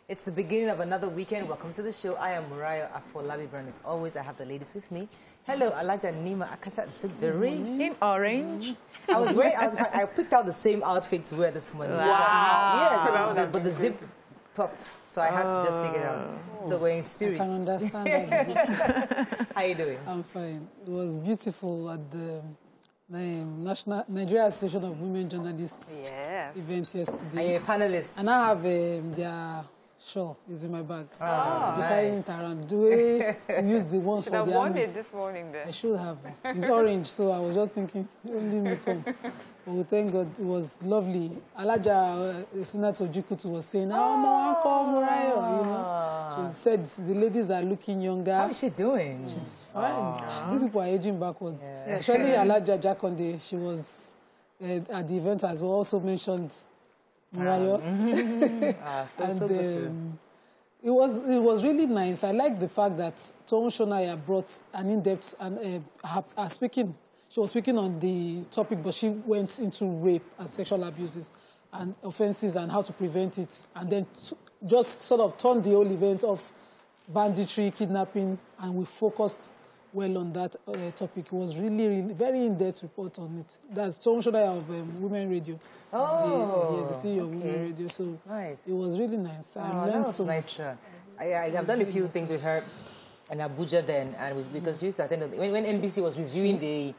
It's the beginning of another weekend. Welcome to the show. I am Mariah Afolabi Brown. As always, I have the ladies with me. Hello, Alaja Nima Akasha Silvery. In orange. I picked out the same outfit to wear this morning. Wow. Yes, but the zip popped, so I had to just take it out. So we're in spirit. I can understand that. How are you doing? I'm fine. It was beautiful at the Nigeria Association of Women Journalists event yesterday. Are you a panelist? And I have their shawl is in my bag. Oh, nice. Carrying it around. Do we use the ones should for have the worn army? it this morning then. I should have. It's orange, so I was just thinking, only me come. But thank God, it was lovely. Alaja Senator Jukutu was saying, oh, no, I'm called Mariah. You know? She said the ladies are looking younger. How is she doing? She's fine. These people are aging backwards. Yeah. Actually, Alaja Jakonde, she was at the event as well, also mentioned Mariah. It was really nice. I like the fact that Toun Shonaya brought an in-depth and she was speaking on the topic, but she went into rape and sexual abuses and offenses and how to prevent it, and then just sort of turned the whole event of banditry, kidnapping, and we focused well on that topic. It was really very in-depth report on it. That's Toun Shonaya of Women Radio. Oh, He is the CEO of Women Radio, so nice. It was really nice. I that learned was so nice. much. I have done a few things with her in Abuja then, and because we used to attend when NBC was reviewing the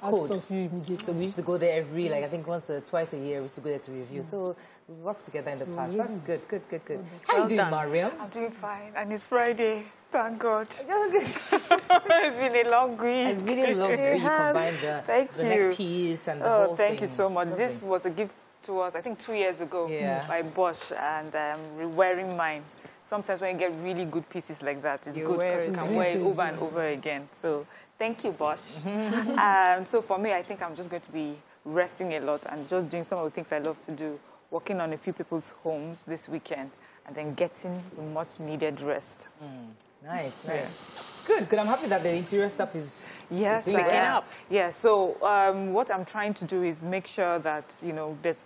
code. Of you immediately. So we used to go there every, I think once or twice a year, we used to go there to review. So we've worked together in the past. That's good. How are you doing, Mariam? I'm doing fine, and it's Friday. Thank God. It's been a long week. I really love the way you combined the neck piece and the whole thing. Thank you so much. Lovely. This was a gift to us, I think 2 years ago, by Bosch, and I'm wearing mine. Sometimes when you get really good pieces like that, it's good because you can wear it over and over again. So thank you, Bosch. So for me, I think I'm just going to be resting a lot and just doing some of the things I love to do, working on a few people's homes this weekend, and then getting the much-needed rest. Nice. Good. I'm happy that the interior stuff is picking up. Yeah, so what I'm trying to do is make sure that, there's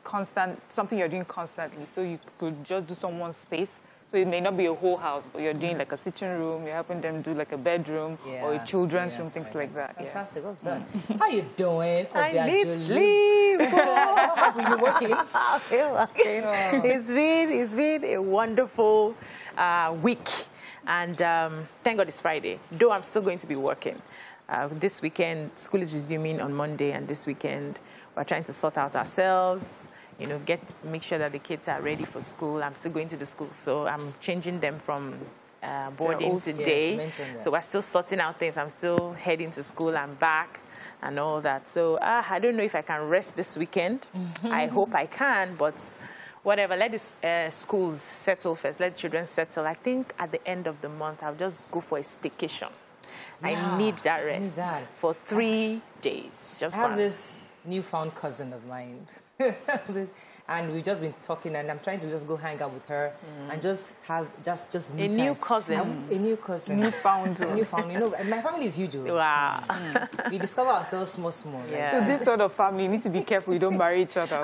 something you're doing constantly. So you could just do someone's space. So it may not be a whole house, but you're doing like a sitting room, you're helping them do like a bedroom or a children's room, things like that. Fantastic, well done. How you doing? I need sleep. Have you been working? I've been working. It's been a wonderful week. And thank God it's Friday, though I'm still going to be working. This weekend, school is resuming on Monday, and this weekend we're trying to sort out ourselves, make sure that the kids are ready for school. I'm still going to the school, so I'm changing them from boarding today. Yes, so we're still sorting out things. I'm still heading to school. I'm back and all that. So I don't know if I can rest this weekend. I hope I can, but whatever. Let the schools settle first. Let children settle. I think at the end of the month, I'll just go for a staycation. I need that rest for 3 days. Just I have this newfound cousin of mine. And we've just been talking, and I'm trying to just go hang out with her and just have just me time. New cousin. A new cousin. Newfound. My family is huge. Wow. We discover ourselves small. Yeah. So this sort of family, you need to be careful you don't marry each other.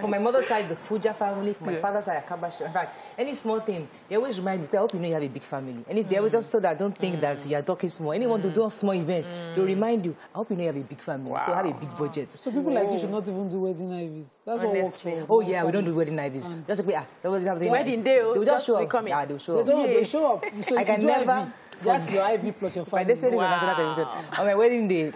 For my mother's side, the Fuja family. For my father's side, Akabash. In fact, any small thing, they always remind me, I hope you know you have a big family. And they always just so that I don't think that you're talking small. Anyone to do a small event, they'll remind you, I hope you know you have a big family. So have a big budget. So people like you should not even do wedding ivies. That's what works for. Oh yeah, we don't do wedding ivies. Just wedding day. They'll just show up. Yeah, they'll show up. They show up. So I can never. That's your IV plus your family. They say this on national television. On my wedding day,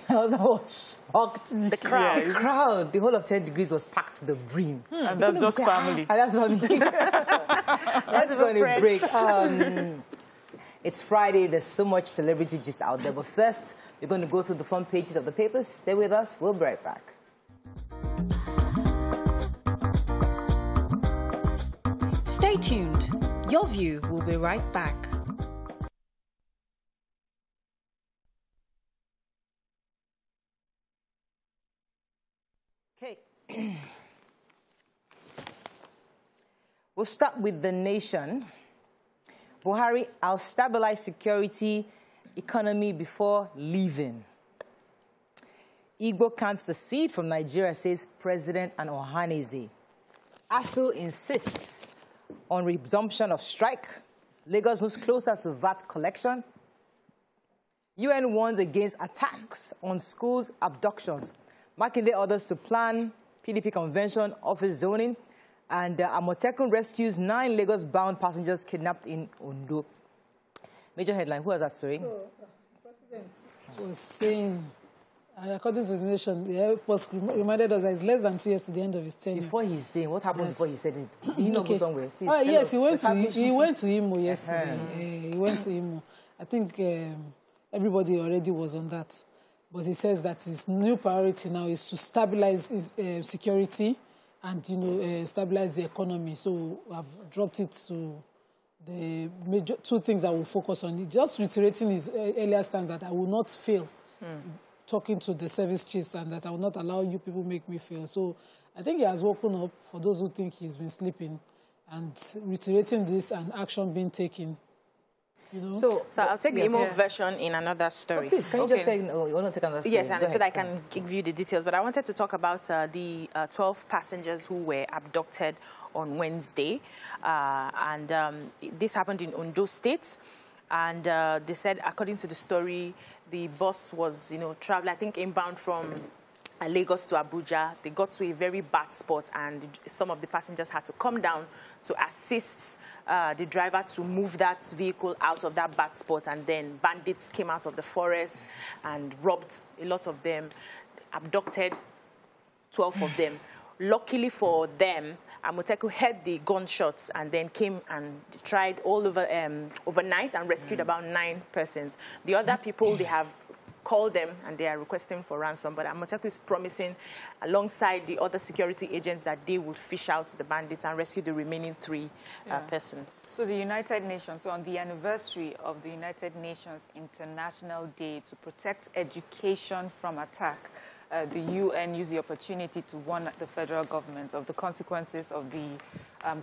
I was shocked. The crowd. The crowd. The whole of 10 degrees was packed to the brim. And that's just family. And that's family. Let's go on a break. It's Friday. There's so much celebrity gist out there. But first, we're going to go through the front pages of the papers. Stay with us. We'll be right back. Stay tuned. Your View will be right back. Okay. We'll start with The Nation. Buhari, I'll stabilize security, economy before leaving. Igbo can't secede from Nigeria, says President and Ohaneze. ASU insists on resumption of strike. Lagos moves closer to VAT collection. UN warns against attacks on schools' abductions. Makinde orders to plan PDP convention, office zoning. And Amotekun rescues 9 Lagos-bound passengers kidnapped in Ondo. Major headline, who has that story? So, the president was saying, according to the nation, the airport reminded us that it's less than 2 years to the end of his tenure. Before he's saying, what happened before he said it? Did he not go somewhere? Please, yes, he went to Imo yesterday. He went to Imo. I think everybody already was on that. But he says that his new priority now is to stabilize his security and, stabilize the economy. So I've dropped it to the major 2 things I will focus on. Just reiterating his earlier stand that I will not fail talking to the service chiefs and that I will not allow you people make me fail. So I think he has woken up, for those who think he's been sleeping, and reiterating this and action being taken. So I'll take the Imo version in another story. Oh, please, can you just take, you want to take another story? Yes, and so that I can give you the details. But I wanted to talk about the 12 passengers who were abducted on Wednesday. This happened in Ondo State. And they said, according to the story, the bus was, traveling, I think, inbound from Lagos to Abuja. They got to a very bad spot, and some of the passengers had to come down to assist the driver to move that vehicle out of that bad spot. And then bandits came out of the forest and robbed a lot of them, abducted 12 of them. Luckily for them, Amotekun heard the gunshots and then came and tried all over overnight and rescued about 9 persons. The other people, they have called them and they are requesting for ransom, but Amotekun is promising, alongside the other security agents, that they would fish out the bandits and rescue the remaining 3 persons. So the United Nations, so on the anniversary of the United Nations International Day to protect education from attack, the UN used the opportunity to warn the federal government of the consequences of the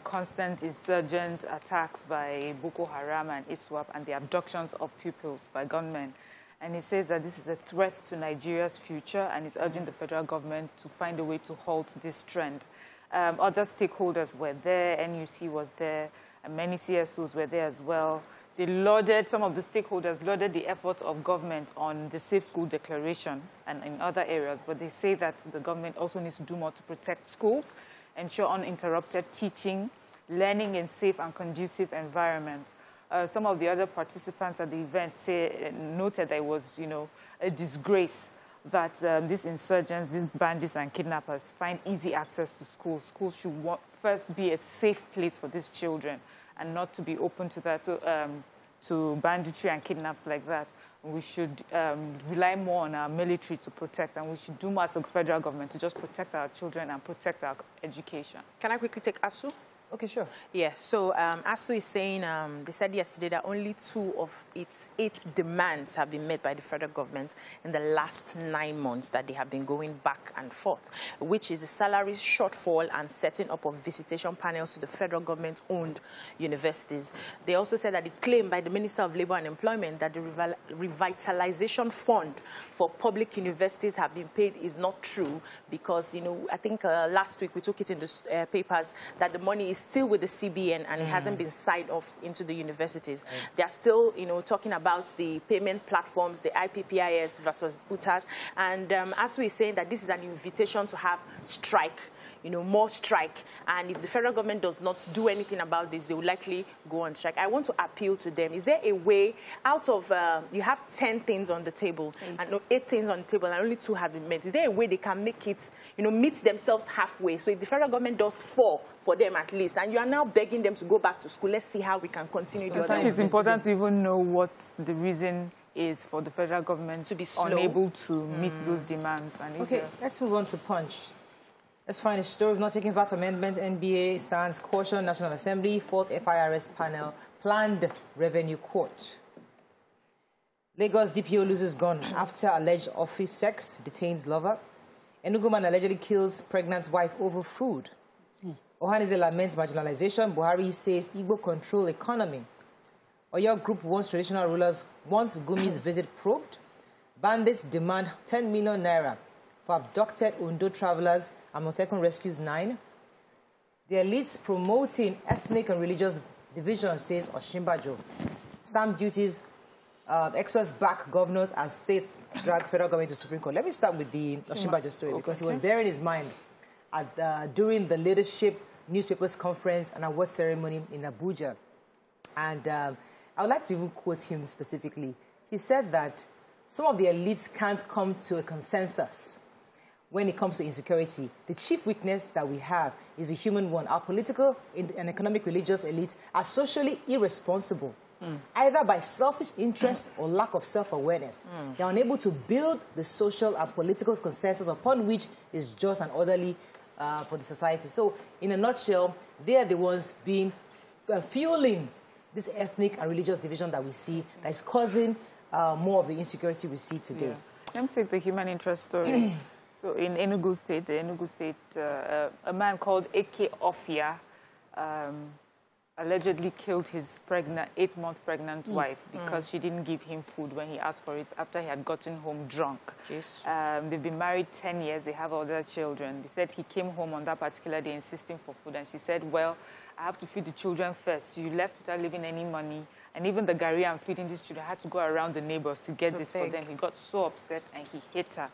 constant insurgent attacks by Boko Haram and ISWAP and the abductions of pupils by gunmen. And he says that this is a threat to Nigeria's future and is urging the federal government to find a way to halt this trend. Other stakeholders were there, NUC was there, and many CSOs were there as well. They lauded, some of the stakeholders lauded the efforts of government on the Safe School Declaration and in other areas, but they say that the government also needs to do more to protect schools, ensure uninterrupted teaching, learning in safe and conducive environments. Some of the other participants at the event noted that it was, a disgrace that these insurgents, these bandits and kidnappers find easy access to schools. Schools should first be a safe place for these children and not to be open to that, to banditry and kidnaps like that. We should rely more on our military to protect, and we should do more as a federal government to just protect our children and protect our education. Can I quickly take ASU? Okay, sure. Yeah, so ASU is saying, they said yesterday that only 2 of its 8 demands have been met by the federal government in the last 9 months that they have been going back and forth, which is the salary shortfall and setting up of visitation panels to the federal government-owned universities. They also said that the claim by the Minister of Labour and Employment that the revitalization fund for public universities have been paid is not true because, I think last week we took it in the papers that the money is still with the CBN and it hasn't been signed off into the universities. They're still, talking about the payment platforms, the IPPIS versus UTAS. And as we're saying that this is an invitation to have strike, more strike. And if the federal government does not do anything about this, they will likely go on strike. I want to appeal to them. Is there a way out of, you have 10 things on the table, and 8 things on the table, and only 2 have been met. Is there a way they can make it, meet themselves halfway? So if the federal government does 4 for them at least, and you are now begging them to go back to school, let's see how we can continue doing that. I think it's important to even know what the reason is for the federal government to be unable to meet those demands. And okay, let's move on to Punch. Let's find a story of not taking VAT amendment. NBA stands caution National Assembly, fault FIRS panel, planned revenue court. Lagos DPO loses gun after alleged office sex, detains lover. Enugu man allegedly kills pregnant wife over food. Ohanize laments marginalization. Buhari says Igbo control economy. Oyo group wants traditional rulers once Gumi's visit probed. Bandits demand 10 million naira for abducted Ondo travelers. Amotekun rescues 9. The elites promoting ethnic and religious division, says Oshimbajo. Stamp duties, experts back governors as states drag federal government to Supreme Court. Let me start with the Oshimbajo story, because he was bearing his mind during the leadership newspapers conference and award ceremony in Abuja. And I would like to even quote him specifically. He said that some of the elites can't come to a consensus when it comes to insecurity. The chief weakness that we have is a human one. Our political and economic religious elites are socially irresponsible, either by selfish interest or lack of self-awareness. They're unable to build the social and political consensus upon which is just and orderly for the society. So, in a nutshell, they are the ones being fueling this ethnic and religious division that we see, that is causing more of the insecurity we see today. Let me take the human interest story. So in Enugu State, a man called Eke Ofia allegedly killed his 8-month pregnant wife because she didn't give him food when he asked for it after he had gotten home drunk. They've been married 10 years. They have other children. They said he came home on that particular day insisting for food, and she said, well, I have to feed the children first. You left without leaving any money. And even the Gary I'm feeding these children, I had to go around the neighbors to get this for them. He got so upset and he hit her.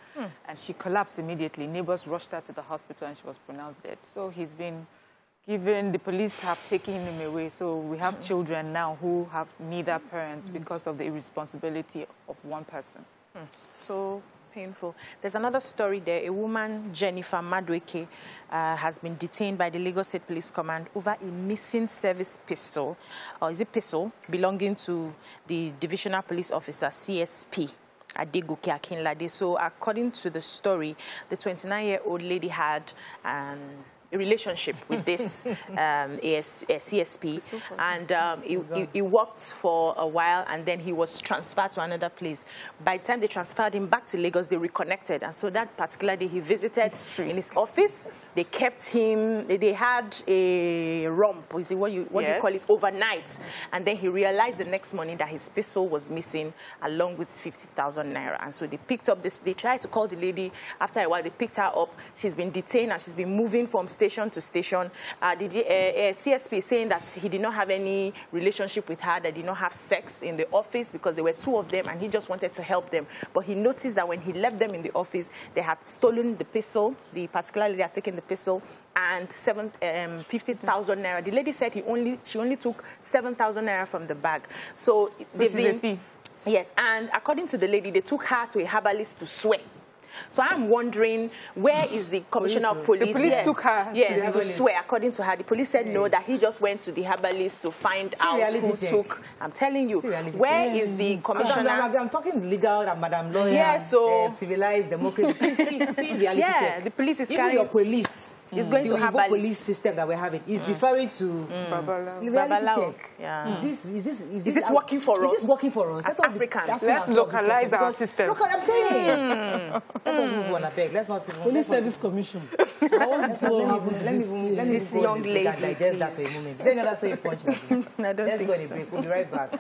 And she collapsed immediately. Neighbors rushed her to the hospital and she was pronounced dead. So he's been given, the police have taken him away. So we have children now who have neither parents because of the irresponsibility of one person. So painful. There's another story there. A woman, Jennifer Madweke, has been detained by the Lagos State Police Command over a missing service pistol, or is it pistol, belonging to the Divisional Police Officer, CSP, Adegoke Akinlade. So according to the story, the 29-year-old lady had a relationship with this CSP, and he worked for a while, and then he was transferred to another place. By the time they transferred him back to Lagos, they reconnected, and so that particular day he visited in his office. They kept him, they had a romp, is it what do you call it, overnight, and then he realized the next morning that his pistol was missing along with 50,000 naira, and so they picked up this, they tried to call the lady. After a while, they picked her up. She's been detained and she's been moving from station to station. The CSP is saying that he did not have any relationship with her, they did not have sex in the office because there were two of them and he just wanted to help them. But he noticed that when he left them in the office, they had stolen the pistol, the particular lady had taken the pistol, and 50,000 naira. The lady said she only took 7,000 naira from the bag. So they've been, a thief. Yes, and according to the lady, they took her to a herbalist to swear. So I'm wondering, where is the commissioner of police? The police took her to swear. According to her, the police said no, that he just went to the herbalist to find out who took. I'm telling you, where is the commissioner? I'm talking legal and Madam Lawyer. Yeah, so civilized democracy. See reality check. The police is even your police. Is going to have a police system that we're having is referring to reality check. Yeah. Is this working for us? Is this working for us? As Africans, let's localize our system. Look what I'm saying. Let's just move on, I beg. Let's not. Police Service Commission. I want to see what happens to this young lady. Digest that for a moment. Is there another story punching? I don't Let's think go on a break. We'll be right back.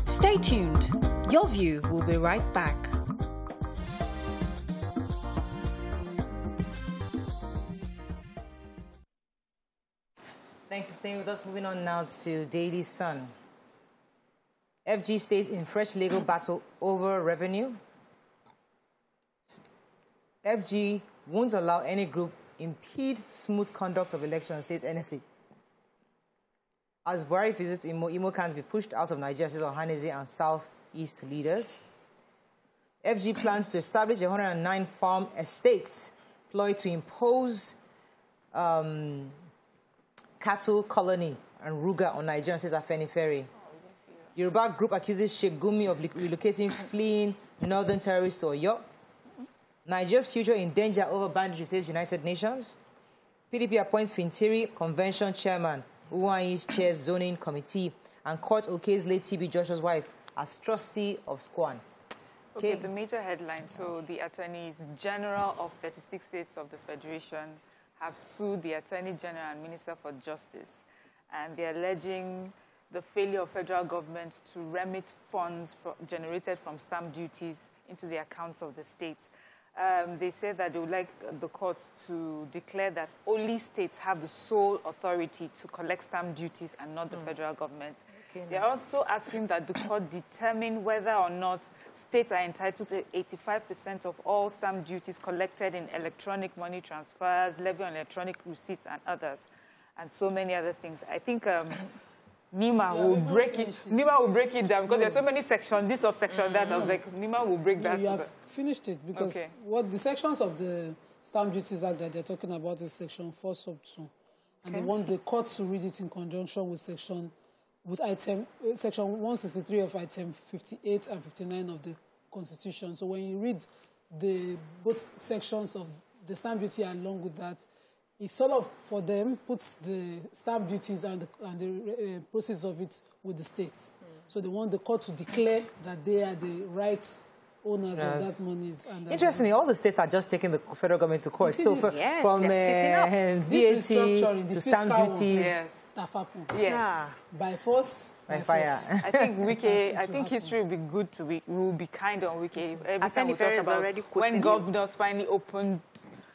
Stay tuned. Your View will be right back. Thanks for staying with us. Moving on now to Daily Sun. FG stays in fresh legal battle over revenue. FG won't allow any group impede smooth conduct of elections, says NSA. As Buhari visits Imo can't be pushed out of Nigeria, says Ohaneze and Southeast leaders. FG plans to establish 109 farm estates employed to impose cattle colony and Ruga on Nigeria, says Afenifere. Yoruba group accuses Sheikh Gumi of relocating fleeing northern terrorists to Oyo. Nigeria's future in danger over banditry, says United Nations. PDP appoints Fintiri Convention Chairman. Uwai's chairs zoning committee, and court okays late TB Joshua's wife as trustee of SCOAN. Okay, the major headline. So the attorneys general of 36 states of the Federation have sued the Attorney General and Minister for Justice, and they're alleging the failure of federal government to remit funds generated from stamp duties into the accounts of the state. They say that they would like the courts to declare that only states have the sole authority to collect stamp duties and not the federal government. Okay, they are also asking that the court determine whether or not states are entitled to 85% of all stamp duties collected in electronic money transfers, levy on electronic receipts, and others, and so many other things. I think Nima will break it. Nima will break it down because there's so many sections, this of section that. I was like, Nima will break that. You have finished it because what the sections of the Stamp Duties Act that they're talking about is section 4 sub 2. And they want the court to read it in conjunction with section 163 of item 58 and 59 of the Constitution. So when you read both sections of the stamp duty along with that, it sort of, for them, puts the stamp duties and the process of it with the states. So they want the court to declare that they are the right owners of that money. Interestingly, all the states are just taking the federal government to court. So from VAT to stamp duties. By force, by fire. I think history will be good to we will be kind on Wiki. Every time we talk about when governors finally opened.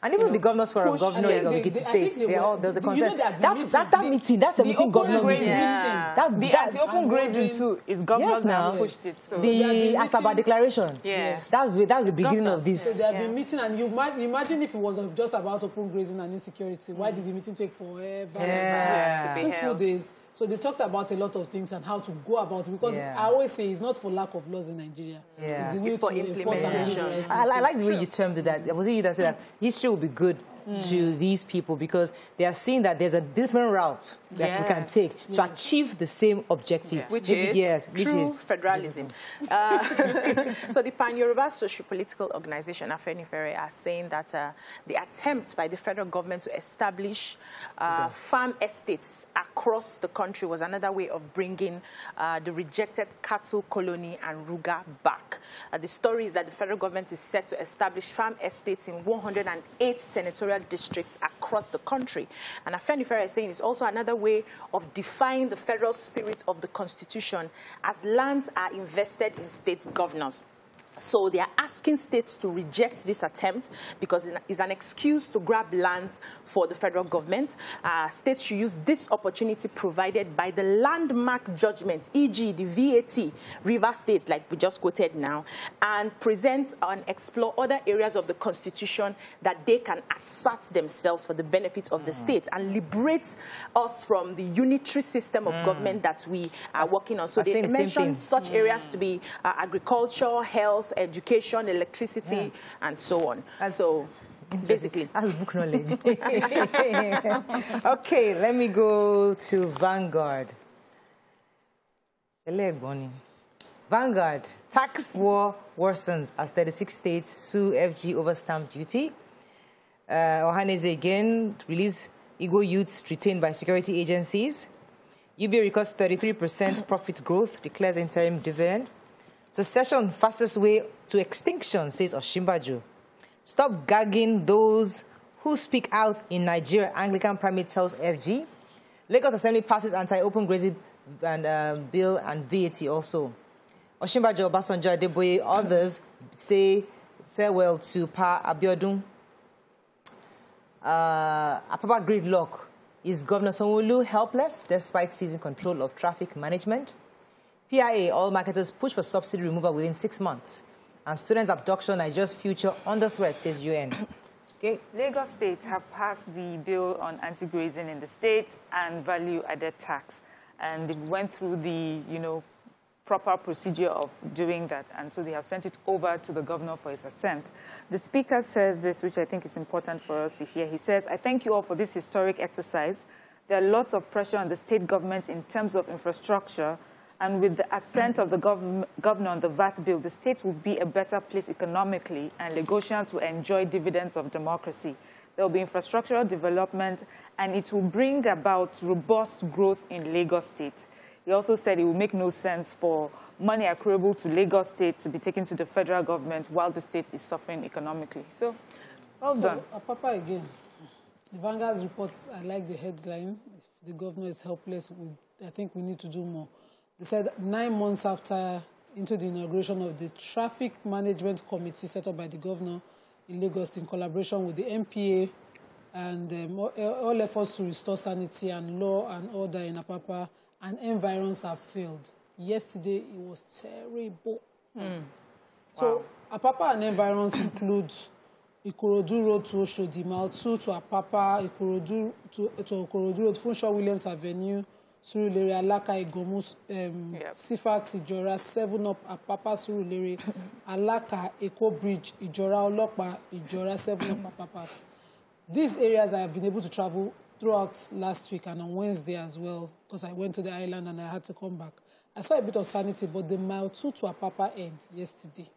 And even the governors for a governor in the state, there's a concept. That meeting, that's a meeting governor meeting. The anti-open grazing too is governors that pushed it. So. The Asaba Declaration. Yes. That's the beginning of this. So they have been meeting, and you might imagine if it was just about open grazing and insecurity, why did the meeting take forever? It took 4 days. So they talked about a lot of things and how to go about it. Because I always say it's not for lack of laws in Nigeria. It's for implementation. I like the way you termed it. That was you that said that history will be good to these people because they are seeing that there's a different route that we can take to achieve the same objective. Which is true federalism. So the Pan-Yoruba Socio-Political Organization, Afenifere, are saying that the attempt by the federal government to establish farm estates across the country was another way of bringing the rejected cattle colony and Ruga back. The story is that the federal government is set to establish farm estates in 108 senatorial districts across the country. And Afenifere is saying it's also another way of defying the federal spirit of the Constitution as lands are invested in state governors. So they are asking states to reject this attempt because it's an excuse to grab lands for the federal government. States should use this opportunity provided by the landmark judgment, e.g. the VAT, River State, like we just quoted now, and present and explore other areas of the Constitution that they can assert themselves for the benefit of the state and liberate us from the unitary system of government that we are working on. So they mentioned such areas to be agriculture, health, education, electricity, and so on. So, basically. That's book knowledge. Okay, let me go to Vanguard. Vanguard, tax war worsens as 36 states sue FG over stamp duty. Ohaneze again release Igbo youths retained by security agencies. UBA records 33% profit growth, declares interim dividend. Secession fastest way to extinction, says Oshimbajo. Stop gagging those who speak out in Nigeria, Anglican primate tells FG. Lagos Assembly passes anti-open grazing and bill and VAT also. Oshimbajo, Obasanjo, Adeboye, others say farewell to Pa Abiodun. Apapa gridlock. Is Governor Sanwo-Olu helpless despite seizing control of traffic management? PIA, all marketers push for subsidy removal within 6 months. And students' abduction, Nigeria's future under threat, says UN. Okay. Lagos State have passed the bill on anti-grazing in the state and value-added tax. And they went through the, proper procedure of doing that. And so they have sent it over to the governor for his assent. The speaker says this, which I think is important for us to hear. He says, I thank you all for this historic exercise. There are lots of pressure on the state government in terms of infrastructure. And with the assent of the governor on the VAT bill, the state will be a better place economically, and Lagosians will enjoy dividends of democracy. There will be infrastructural development, and it will bring about robust growth in Lagos State. He also said it will make no sense for money accruable to Lagos State to be taken to the federal government while the state is suffering economically. So, well done. Papa, again, the Vanguard's reports, I like the headline. If the governor is helpless with I think we need to do more. They said 9 months into the inauguration of the Traffic Management Committee set up by the governor in Lagos in collaboration with the MPA and all efforts to restore sanity and law and order in Apapa and environs have failed. Yesterday, it was terrible. So, Apapa and environs include Ikorodu Road to Oshodi, Mile 2 to Apapa, Ikorodu to Ikorodu Road, Funshaw Williams Avenue, Surulere, Alaka, Igomus, Sifax, Ijora, 7 Up, Apapa, Surulere, Alaka, Eco Bridge, Ijora, Olokpa, Ijora, 7 Up, Apapa. These areas I have been able to travel throughout last week and on Wednesday as well, because I went to the island and I had to come back. I saw a bit of sanity, but the Mile 2 to Apapa end yesterday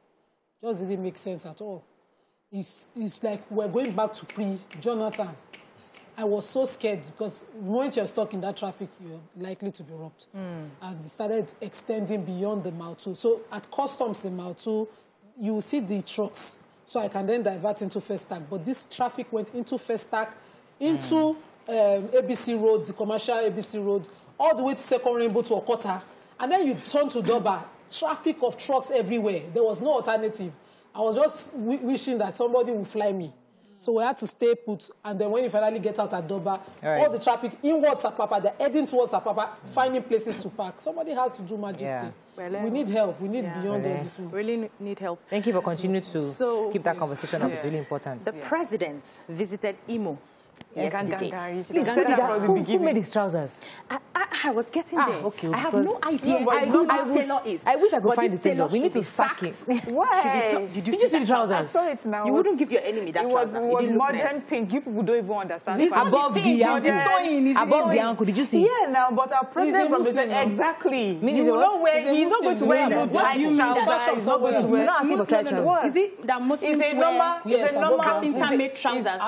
just didn't make sense at all. It's like we're going back to pre-Jonathan. I was so scared because once you're stuck in that traffic, you're likely to be robbed. And it started extending beyond the Mile 2. So at customs in Mile 2, you see the trucks. So I can then divert into Festac. But this traffic went into Festac, into ABC Road, the commercial ABC Road, all the way to Second Rainbow to Okota. And then you turn to Doba, traffic of trucks everywhere. There was no alternative. I was just wishing that somebody would fly me. So we had to stay put. And then when you finally get out at Doba, all the traffic inwards Apapa, they're heading towards Apapa, finding places to park. Somebody has to do magic there. Well, we need help. We need beyond all this one. Really need help. Thank you for continuing to keep that conversation up. It's really important. The president visited Imo yesterday. Please, who made his trousers? I was getting there. Okay, I have no idea. I wish I could find the tailor. We need to sack it. Why? Did you see the trousers? I saw it now. You wouldn't give your enemy that trouser. It was modern pink. You people don't even understand. Above the ankle. Above the ankle. Did you see it? Yeah, now, but our president from the exactly. Meaning you know where he's not going to wear the tight trousers. He's not going to wear. Not asking for tight trousers. Is it that Muslims wear? It's a normal carpenter-made trousers.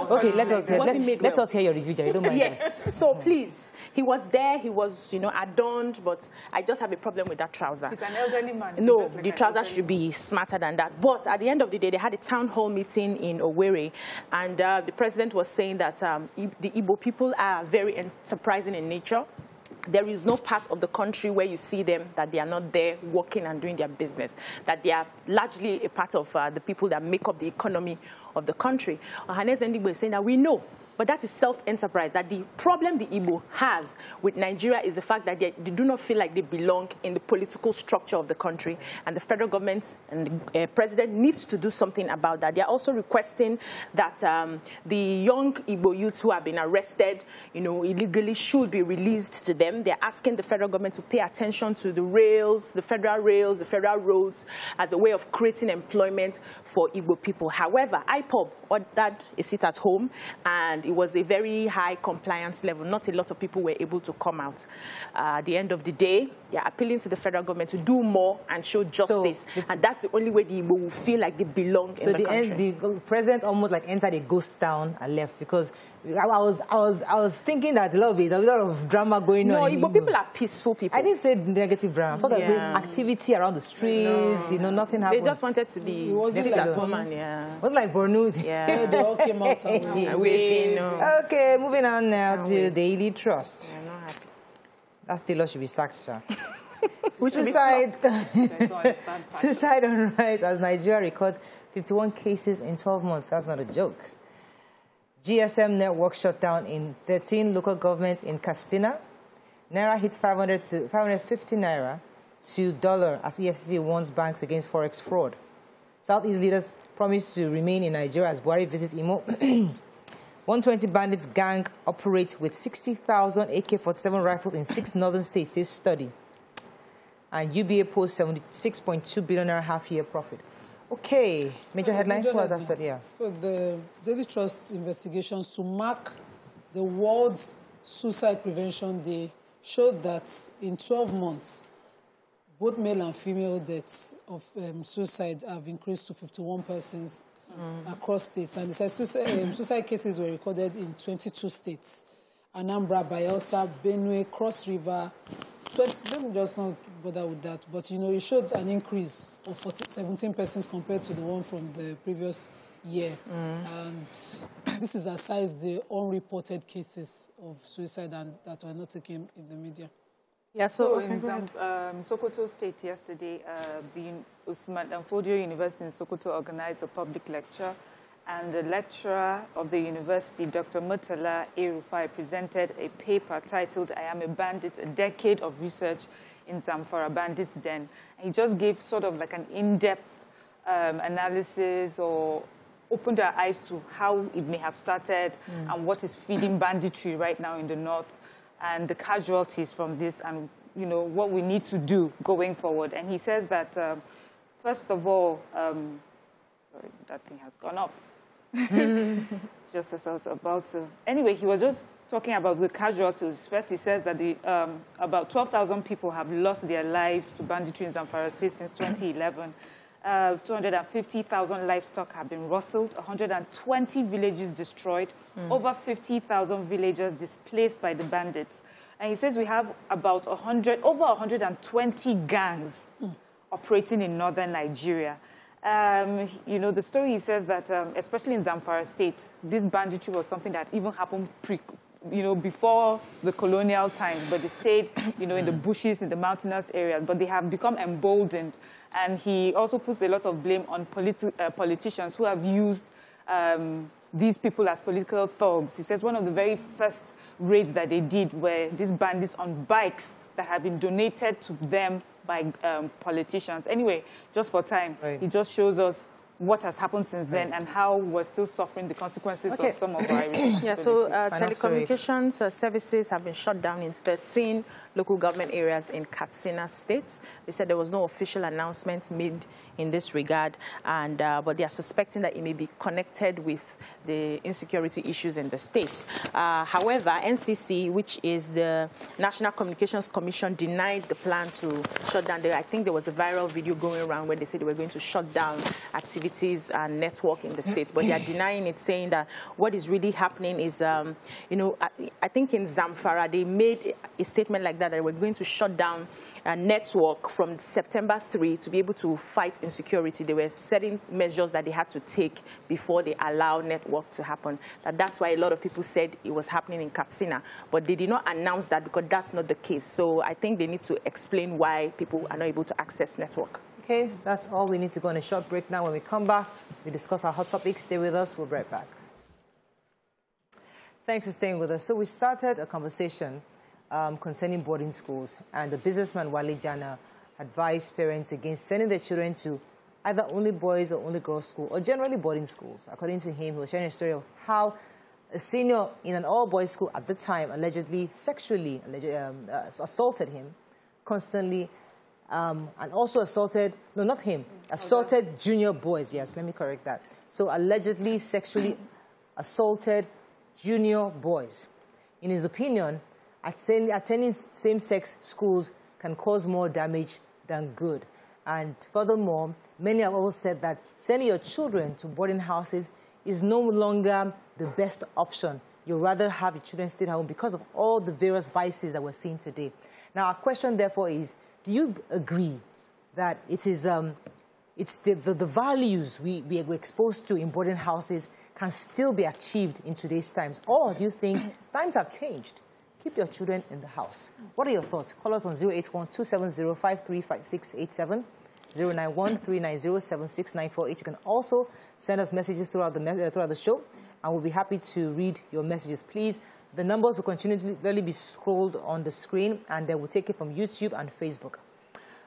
Okay, let us hear your review, Jerry. Don't mind. Yes. So please, he was there. He was, adorned, but I just have a problem with that trouser. He's an elderly man. No, the trouser should be smarter than that. But at the end of the day, they had a town hall meeting in Owerri, and the president was saying that the Igbo people are very enterprising in nature. There is no part of the country where you see them that they are not there working and doing their business, that they are largely a part of the people that make up the economy of the country. Hannes Ndigbo is saying that we know, but that is self-enterprise, that the problem the Igbo has with Nigeria is the fact that they do not feel like they belong in the political structure of the country, and the federal government and the president needs to do something about that. They are also requesting that the young Igbo youths who have been arrested, illegally should be released to them. They're asking the federal government to pay attention to the rails, the federal roads, as a way of creating employment for Igbo people. However, IPOB ordered a sit at home, and it was a very high compliance level. Not a lot of people were able to come out. At the end of the day, they're appealing to the federal government to do more and show justice. And that's the only way the Igbo will feel like they belong in the country. The president almost like entered a ghost town and left, because I was thinking that there was a lot of drama going on. No, Igbo people are peaceful people. I didn't say negative drama. I saw that activity around the streets, nothing happened. They just wanted to be sit at home and It was like Bornu. Yeah, they all came out and Okay, moving on now to Daily Trust. I'm not happy. That Taylor should be sacked, sir. Suicide on rise as Nigeria records 51 cases in 12 months. That's not a joke. GSM network shut down in 13 local governments in Katsina. Naira hits 500 to 550 Naira to dollar as EFCC warns banks against forex fraud. Southeast leaders promise to remain in Nigeria as Buhari visits Imo. 120 bandits gang operates with 60,000 AK-47 rifles in 6 northern states, says study. And UBA posts 76.2 billion half-year profit. Okay, major headline. Who was that study? Yeah. So the Daily Trust investigations to mark the World Suicide Prevention Day showed that in 12 months, both male and female deaths of suicide have increased to 51 persons across states. And it says suicide cases were recorded in 22 states. Anambra, Bayelsa, Benue, Cross River. Let me just not bother with that. But, it showed an increase of 17 persons compared to the one from the previous year. And this is aside the unreported cases of suicide and that were not taken in the media. Yeah, so in Sokoto State yesterday, the Usman Danfodio University in Sokoto organized a public lecture, and the lecturer of the university, Dr. Murtala A. presented a paper titled "I Am a Bandit, a Decade of Research in Zamfara Bandits Den." And he just gave sort of like an in-depth analysis, or opened our eyes to how it may have started and what is feeding banditry right now in the north, and the casualties from this, and what we need to do going forward. And he says that first of all, sorry, that thing has gone off. Just as I was about to. Anyway, he was just talking about the casualties. First, he says that about 12,000 people have lost their lives to banditry in Zamfara State since 2011. 250,000 livestock have been rustled, 120 villages destroyed, over 50,000 villagers displaced by the bandits. And he says we have about over 120 gangs operating in northern Nigeria. The story, he says that, especially in Zamfara State, this banditry was something that even happened before the colonial times, but they stayed, in the bushes, in the mountainous areas, but they have become emboldened. And he also puts a lot of blame on politicians who have used these people as political thugs. He says one of the very first raids that they did were these bandits on bikes that had been donated to them by politicians. Anyway, just for time, he just shows us what has happened since then and how we're still suffering the consequences of some of our so telecommunications services have been shut down in 13 local government areas in Katsina State. They said there was no official announcement made in this regard, and but they are suspecting that it may be connected with the insecurity issues in the state. However, NCC, which is the National Communications Commission, denied the plan to shut down. I think there was a viral video going around where they said they were going to shut down activities and network in the state, but they are denying it, saying that what is really happening is, I think in Zamfara, they made a statement like that, that we're going to shut down a network from September 3 to be able to fight insecurity. They were setting measures that they had to take before they allow network to happen. That's why a lot of people said it was happening in Katsina, but they did not announce that because that's not the case. So I think they need to explain why people are not able to access network. Okay, that's all. We need to go on a short break now. When we come back, we discuss our hot topics. Stay with us. We'll be right back. Thanks for staying with us. So we started a conversation concerning boarding schools, and the businessman Wale Jana advised parents against sending their children to either only boys or only girls school, or generally boarding schools. According to him, he was sharing a story of how a senior in an all-boys school at the time allegedly sexually assaulted him constantly, and also assaulted, no, not him, assaulted junior boys. Yes, let me correct that. So allegedly sexually assaulted junior boys. In his opinion, attending same-sex schools can cause more damage than good. And furthermore, many have also said that sending your children to boarding houses is no longer the best option. You'd rather have your children stay at home because of all the various vices that we're seeing today. Now, our question, therefore, is, do you agree that it is the values we're exposed to in boarding houses can still be achieved in today's times? Or do you think times have changed? Keep your children in the house. What are your thoughts? Call us on 081-270-535687, 091-390-76948. You can also send us messages throughout the show, and we'll be happy to read your messages. Please, the numbers will continually be scrolled on the screen, and they will take it from YouTube and Facebook.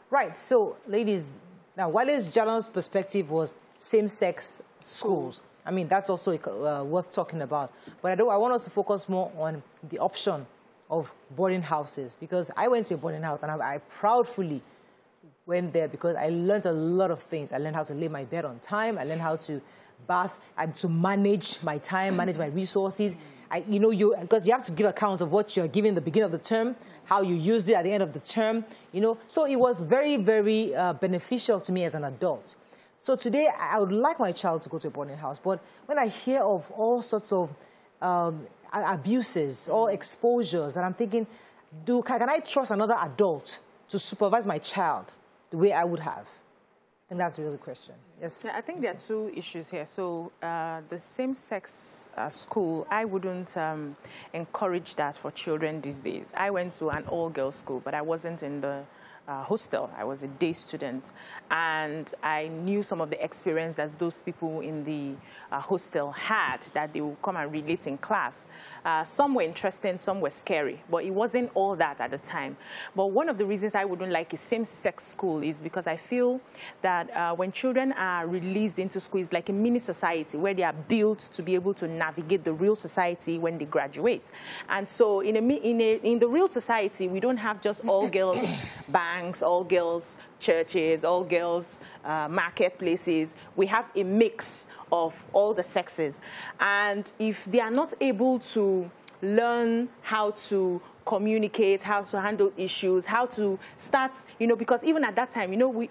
Right, so, ladies, now, Wale Jana's perspective was same-sex schools. I mean, that's also worth talking about. But I want us to focus more on the option of boarding houses, because I went to a boarding house and I proudly went there because I learned a lot of things. I learned how to lay my bed on time. I learned how to bath and to manage my time, manage my resources. Because you have to give accounts of what you're giving at the beginning of the term, how you used it at the end of the term, So it was very, very beneficial to me as an adult. So today, I would like my child to go to a boarding house, but when I hear of all sorts of abuses or exposures, and I'm thinking, can I trust another adult to supervise my child the way I would have? And that's really the question. Yes. Yeah, I think there are two issues here. So the same-sex school, I wouldn't encourage that for children these days. I went to an all-girls school, but I wasn't in the hostel. I was a day student, and I knew some of the experience that those people in the hostel had, that they would come and relate in class. Some were interesting, some were scary, but it wasn't all that at the time. But one of the reasons I wouldn't like a same-sex school is because I feel that when children are released into school, it's like a mini society where they are built to be able to navigate the real society when they graduate. And so in the real society, we don't have just all girls banks, all girls churches, all girls marketplaces. We have a mix of all the sexes. And if they are not able to learn how to communicate, how to handle issues, how to start, because even at that time,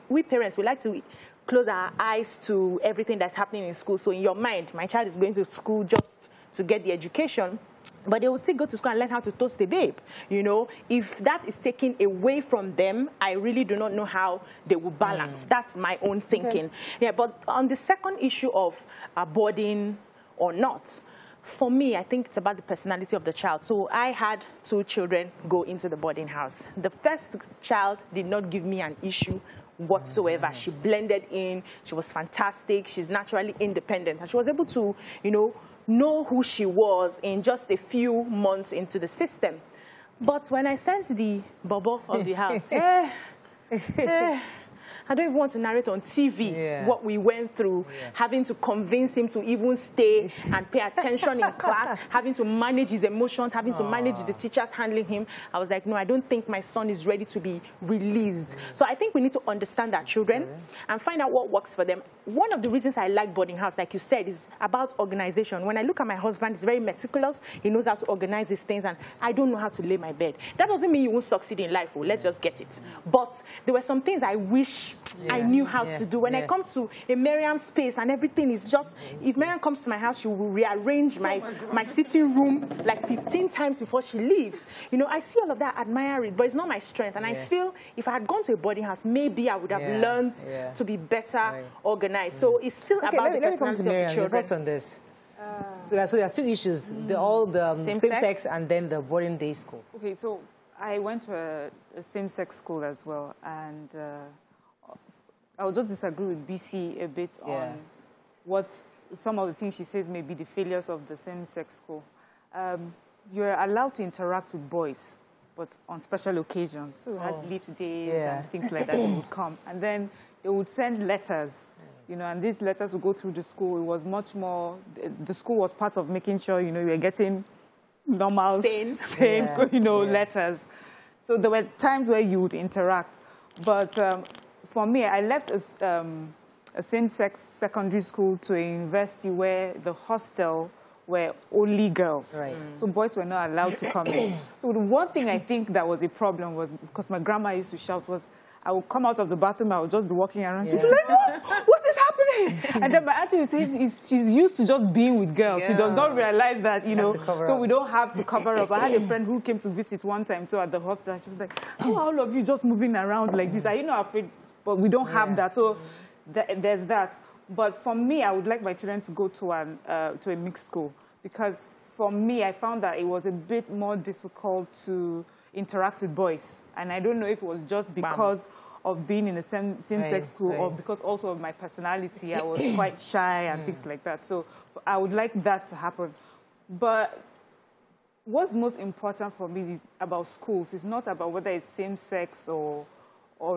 we parents, we like to close our eyes to everything that's happening in school. So in your mind, my child is going to school just to get the education, but they will still go to school and learn how to toast a babe. If that is taken away from them, I really do not know how they will balance. That's my own thinking. Okay. Yeah, but on the second issue of boarding or not, for me, I think it's about the personality of the child. So I had 2 children go into the boarding house. The first child did not give me an issue whatsoever. She blended in. She was fantastic. She's naturally independent. And she was able to, know who she was in just a few months into the system. But when I sent the bubble of the house, I don't even want to narrate on TV what we went through, having to convince him to even stay and pay attention in class, having to manage his emotions, having to manage the teachers handling him. I was like, no, I don't think my son is ready to be released. So I think we need to understand our children and find out what works for them. One of the reasons I like boarding house, like you said, is about organization. When I look at my husband, he's very meticulous. He knows how to organize his things, and I don't know how to lay my bed. That doesn't mean you won't succeed in life. Let's just get it. But there were some things I wish I knew how to do. When I come to a Miriam space and everything is just, if Miriam comes to my house, she will rearrange my sitting room like 15 times before she leaves. I see all of that, admire it, but it's not my strength. And I feel if I had gone to a boarding house, maybe I would have learned to be better organized. So it's still about the personality of the children. On this. So there are 2 issues, the same-sex and then the boarding day school. Okay, so I went to a same-sex school as well, and I would just disagree with BC a bit on what some of the things she says may be the failures of the same-sex school. You're allowed to interact with boys, but on special occasions. So we had lit days and things like that. They would come, and then they would send letters. And these letters would go through the school. It was much more, the school was part of making sure, you were getting normal, sane letters. So there were times where you would interact. But for me, I left a same-sex secondary school to a university where the hostel were only girls. Right. So boys were not allowed to come in. So the one thing I think that was a problem was, because my grandma used to shout, was I would come out of the bathroom, I would just be walking around. She'd be like, oh, what is happening? And then my auntie would say, she's used to just being with girls. She does not realize that, so we don't have to cover up. I had a friend who came to visit one time too at the hostel. She was like, how are all of you just moving around like this? Are you not afraid? But we don't have that. So there's that. But for me, I would like my children to go to a mixed school, because for me, I found that it was a bit more difficult to interact with boys. And I don't know if it was just because of being in the same-sex school or because also of my personality. I was quite shy and things like that. So I would like that to happen. But what's most important for me about schools is not about whether it's same-sex or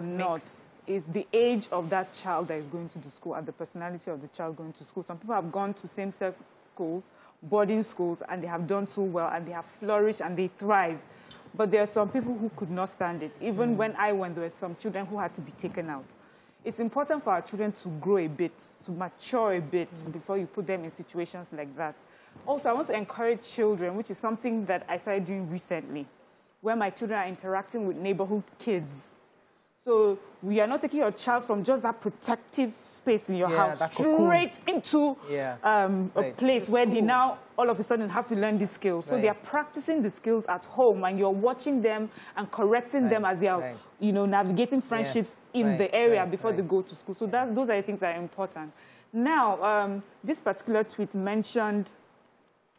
not. It's the age of that child that is going to the school and the personality of the child going to school. Some people have gone to same-sex schools, boarding schools, and they have done so well, and they have flourished and they thrive. But there are some people who could not stand it. Even when I went, there were some children who had to be taken out. It's important for our children to grow a bit, to mature a bit before you put them in situations like that. Also, I want to encourage children, which is something that I started doing recently, where my children are interacting with neighborhood kids. So we are not taking your child from just that protective space in your house straight into a place where they now all of a sudden have to learn these skills. So they are practicing the skills at home, and you're watching them and correcting them as they are, you know, navigating friendships in the area before they go to school. So those are the things that are important. Now, this particular tweet mentioned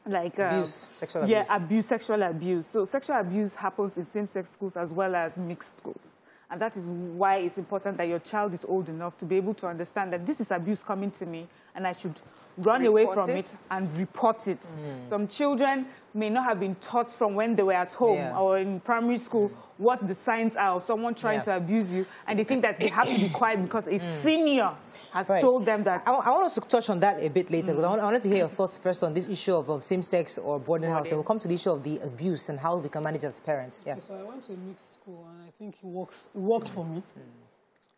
like abuse, sexual abuse. Sexual abuse. So sexual abuse happens in same-sex schools as well as mixed schools. And that is why it's important that your child is old enough to be able to understand that this is abuse coming to me and I should run away from it and report it. Some children may not have been taught from when they were at home or in primary school what the signs are of someone trying to abuse you, and they think that they have to be quiet because a senior has told them that. I want us to touch on that a bit later, because I wanted to hear your thoughts first on this issue of same-sex or boarding house. Then we'll come to the issue of the abuse and how we can manage as parents. Yeah. So I went to a mixed school, and I think it worked for me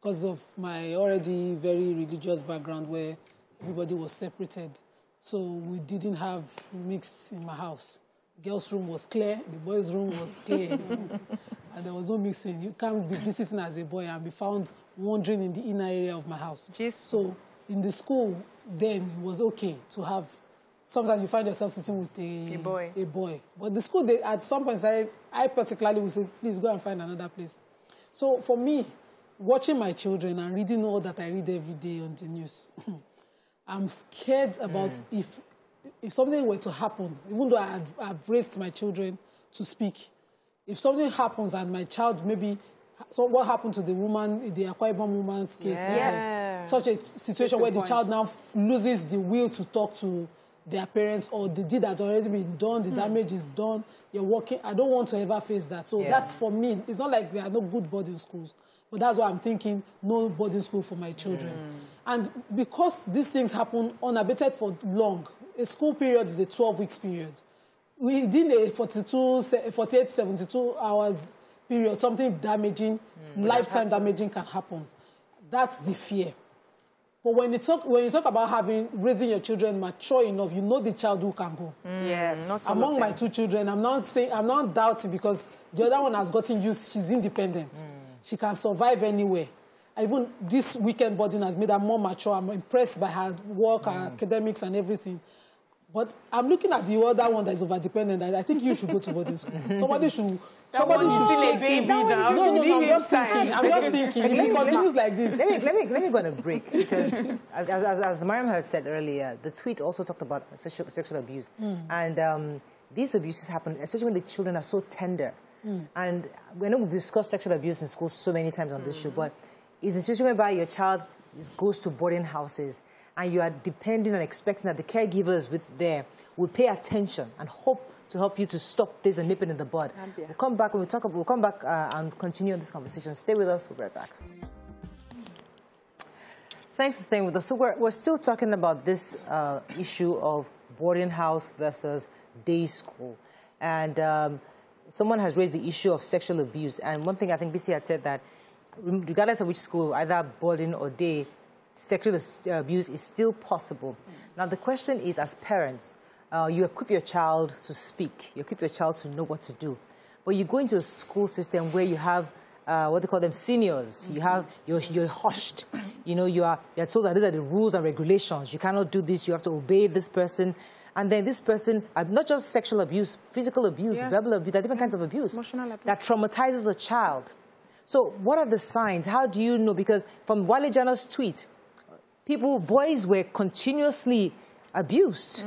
because of my already very religious background where everybody was separated. So we didn't have mixed in my house. The girls' room was clear, the boys' room was clear. And there was no mixing. You can't be visiting as a boy and be found wandering in the inner area of my house. So in the school, then it was okay to have, sometimes you find yourself sitting with a boy. But the school, at some point, I particularly would say, please go and find another place. So for me, watching my children and reading all that I read every day on the news, I'm scared about if something were to happen, even though I've raised my children to speak, if something happens and my child maybe, so what happened to the woman, the Akwa Ibom woman's case, such a situation where the child now loses the will to talk to their parents, or the deed had already been done, the damage is done, you're working. I don't want to ever face that. So that's for me. It's not like there are no good boarding schools, but that's why I'm thinking no boarding school for my children. And because these things happen unabated for long, a school period is a 12-week period. Within a 48, 72 hours period, something damaging, lifetime damaging can happen. That's the fear. But when you talk about raising your children mature enough, you know the child who can go. Yes. Among my two children, I'm not doubting, because the other one has gotten used. She's independent. She can survive anywhere. Even this weekend boarding has made her more mature. I'm impressed by her work, her academics, and everything. But I'm looking at the other one that is over-dependent. I think you should go to boarding school. Somebody should shake him. No, I'm just thinking. If he continues like this. Let me go on a break, because as Mariam had said earlier, the tweet also talked about sexual abuse. And these abuses happen, especially when the children are so tender. And we know we've discussed sexual abuse in schools so many times on this show, but it's a situation whereby your child goes to boarding houses and you are depending and expecting that the caregivers will pay attention and hope to help you to stop this and nip it in the bud. We'll come back and continue this conversation. Stay with us. We'll be right back. Thanks for staying with us. So we're still talking about this issue of boarding house versus day school. And someone has raised the issue of sexual abuse. And one thing I think BC had said that regardless of which school, either boarding or day, sexual abuse is still possible. Now, the question is, as parents, you equip your child to speak. You equip your child to know what to do. But you go into a school system where you have what they call them seniors. You're hushed. You know, you're told that these are the rules and regulations. You cannot do this. You have to obey this person. And then this person, not just sexual abuse, physical abuse, verbal abuse, there are different kinds of abuse that traumatizes a child. So what are the signs? How do you know? Because from Wale Jana's tweet, boys were continuously abused.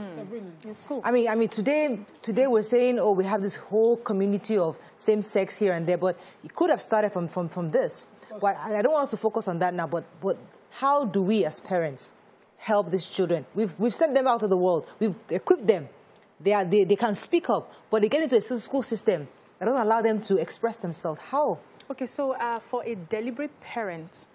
It's cool. I mean, today we're saying, oh, we have this whole community of same-sex here and there, but it could have started from this. But I don't want us to focus on that now, but how do we as parents help these children? We've sent them out of the world. We've equipped them. They can speak up, but they get into a school system that doesn't allow them to express themselves. How? Okay, so for a deliberate parent,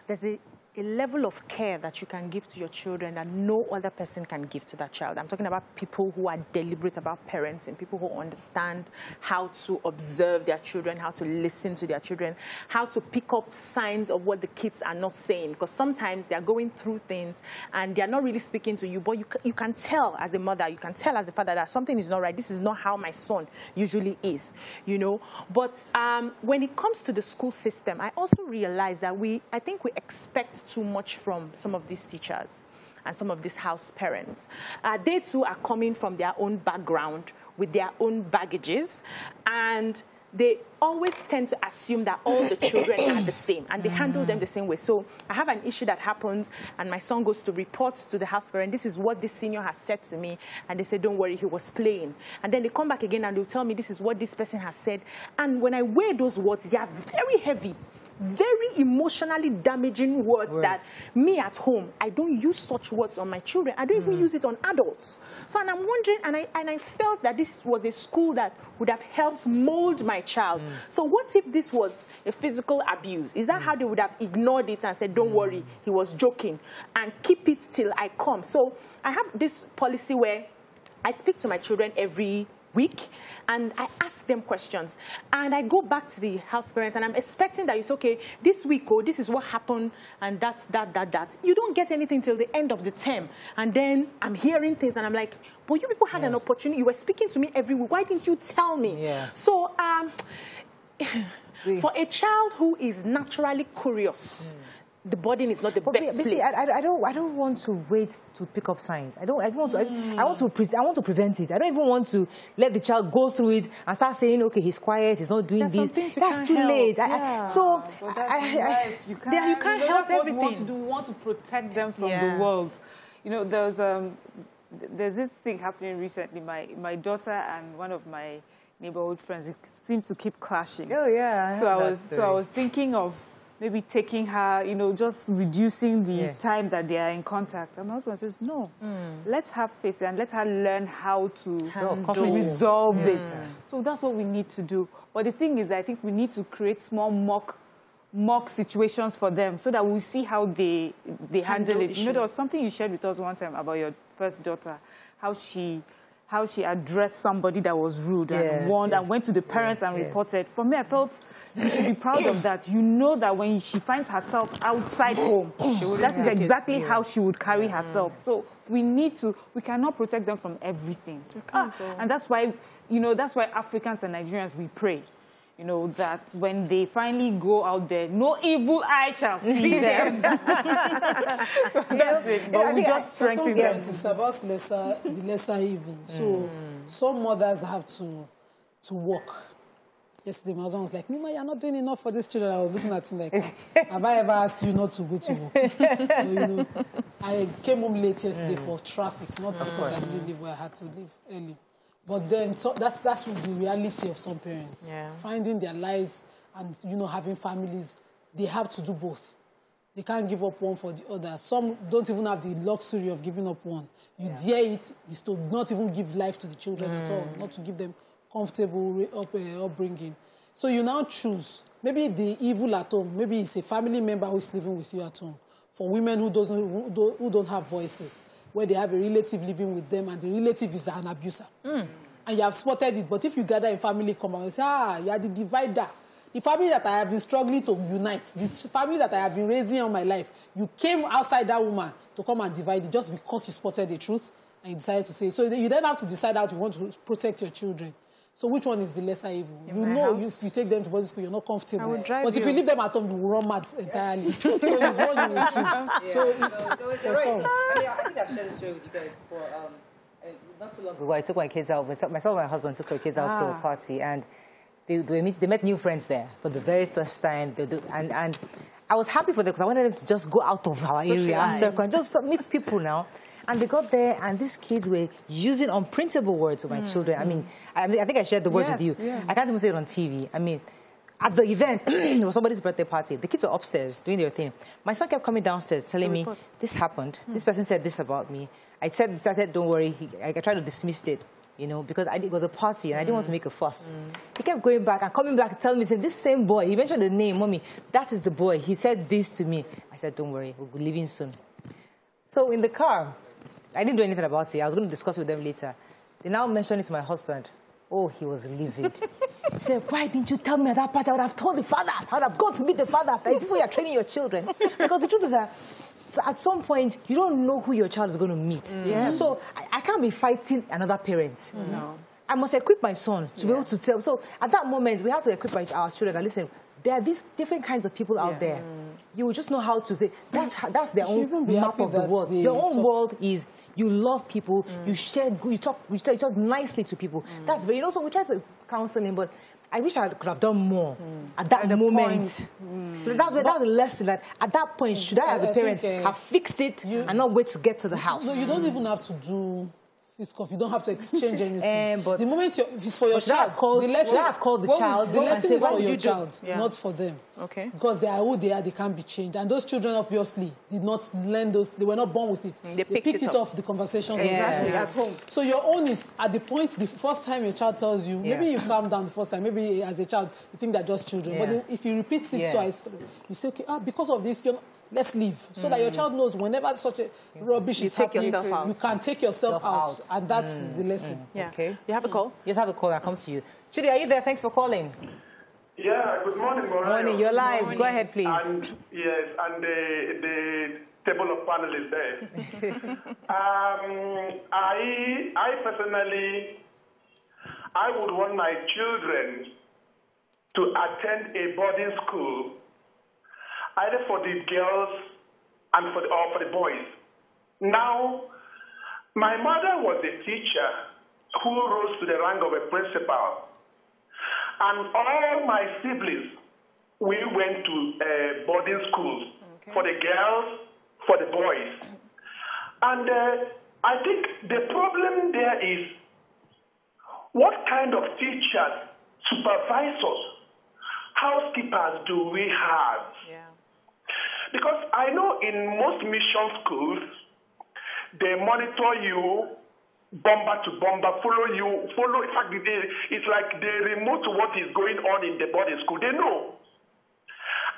there's a a level of care that you can give to your children that no other person can give to that child. I'm talking about people who are deliberate about parenting, people who understand how to observe their children, how to listen to their children, how to pick up signs of what the kids are not saying. Because sometimes they're going through things and they're not really speaking to you, but you can tell as a mother, you can tell as a father that something is not right. This is not how my son usually is, you know. But when it comes to the school system, I also realize that I think we expect too much from some of these teachers and some of these house parents. They too are coming from their own background with their own baggages, and they always tend to assume that all the children are the same and they handle them the same way. So I have an issue that happens and my son goes to report to the house parent, this is what this senior has said to me, and they say, don't worry, he was playing. And then they come back again and they'll tell me this is what this person has said. And when I weigh those words, they are very heavy, very emotionally damaging words that me at home, I don't use such words on my children. I don't even use it on adults. So, and I'm wondering, and I felt that this was a school that would have helped mold my child. So what if this was a physical abuse? Is that how they would have ignored it and said, don't worry, he was joking, and keep it till I come? So I have this policy where I speak to my children every week, and I ask them questions, and I go back to the house parents, and I'm expecting that you say, okay, this week, oh, this is what happened, and that's that. You don't get anything till the end of the term, and then I'm hearing things, and I'm like, but you people had an opportunity. You were speaking to me every week. Why didn't you tell me? So, for a child who is naturally curious, the burden is not the best place. See, I don't want to wait to pick up signs. I want to prevent it. I don't even want to let the child go through it and start saying, okay, he's quiet, he's not doing this. That's too late. You can't help everything. We want to protect them from the world. You know, there's this thing happening recently. My daughter and one of my neighborhood friends seem to keep clashing. Oh yeah. So I was thinking of maybe taking her, you know, just reducing the time that they are in contact. And my husband says, no, let's have face and let her learn how to resolve it. So that's what we need to do. But the thing is, I think we need to create small mock situations for them so that we see how they handle it. You know, there was something you shared with us one time about your first daughter, how she addressed somebody that was rude and warned and went to the parents and reported. For me, I felt you should be proud of that. You know that when she finds herself outside home, that is exactly how she would carry herself. So we cannot protect them from everything. And that's why, you know, that's why Africans and Nigerians, we pray. You know, that when they finally go out there, no evil eye shall see them. So that's it. But we just strengthen them. It's about the lesser evil. So some mothers have to work. Yesterday, my husband was like, Nima, you're not doing enough for these children. I was looking at him like, have I ever asked you not to go to work? But, you know, I came home late yesterday for traffic, not because I didn't leave where I had to leave early. But then that's the reality of some parents. Finding their lives and, you know, having families, they have to do both. They can't give up one for the other. Some don't even have the luxury of giving up one. You dare it is to not even give life to the children at all, not to give them comfortable upbringing. So you now choose. Maybe the evil at home, maybe it's a family member who is living with you at home. For women who don't have voices, where they have a relative living with them and the relative is an abuser. And you have spotted it, but if you gather in family come and say, you are the divider. The family that I have been struggling to unite, the family that I have been raising all my life, you came outside that woman to come and divide it just because you spotted the truth and you decided to say it. So you then have to decide how you want to protect your children. So which one is the lesser evil? You know, if you take them to boarding school, you're not comfortable. But if you leave them at home, you will run mad entirely. So it's one you will choose. I think I've shared this story with you guys before. Not too long ago, I took my kids out. Myself and my husband took our kids out to a party, and they met new friends there for the very first time. And I was happy for them because I wanted them to just go out of our area and circle and just meet people now. And they got there, and these kids were using unprintable words with my children. I mean, I think I shared the words with you. I can't even say it on TV. I mean, at the event, it was somebody's birthday party. The kids were upstairs doing their thing. My son kept coming downstairs telling me, this happened. This person said this about me. I said, don't worry. I tried to dismiss it. you know, because it was a party and I didn't want to make a fuss. He kept going back and coming back and telling me, saying, this same boy, he mentioned the name, Mommy, that is the boy. He said this to me. I said, don't worry, we'll be leaving soon. So in the car, I didn't do anything about it. I was going to discuss with them later. They now mentioned it to my husband. Oh, he was livid. He said, why didn't you tell me at that party? I would have told the father. I would have gone to meet the father. This is where you're training your children. Because the truth is that at some point, you don't know who your child is going to meet. So I can't be fighting another parent. No. I must equip my son to be able to tell. So at that moment, we have to equip our children. And listen, there are these different kinds of people out there. You will just know how to say, that's their own map of the world. Your own world is... You love people, you share good, you talk nicely to people. That's very, you know, so we try to counsel him, but I wish I could have done more at that moment. So that was the lesson, that at that point, should I as a parent have fixed it and not wait to get to the house? No, you don't even have to do fist cuff. You don't have to exchange anything. But the moment it's for your child, the lesson is for your child, not for them. Okay. Because they are who they are, they can't be changed. And those children obviously did not learn those, they were not born with it. They picked it off the conversations at home. So your own is at the point, the first time your child tells you, maybe you calm down the first time, maybe as a child, you think they're just children. But then if you repeat it twice, you say, okay, because of this, let's leave. So that your child knows whenever such a rubbish is happening, you can take yourself out. And that's the lesson. Okay. You have a call? Yes, I have a call. I'll come to you. Chidi, are you there? Thanks for calling. Yeah, good morning, Mariah. Morning, you're live. Go ahead, please. And, yes, and the table of panelists there. I personally, I would want my children to attend a boarding school, either for the girls and for the boys. Now, my mother was a teacher who rose to the rank of a principal. And all my siblings, we went to boarding schools for the girls, for the boys. And I think the problem there is, what kind of teachers, supervisors, housekeepers do we have? Because I know in most mission schools, they monitor you, bomber to bomber, follow. In fact, it's like they remote what is going on in the boarding school. They know.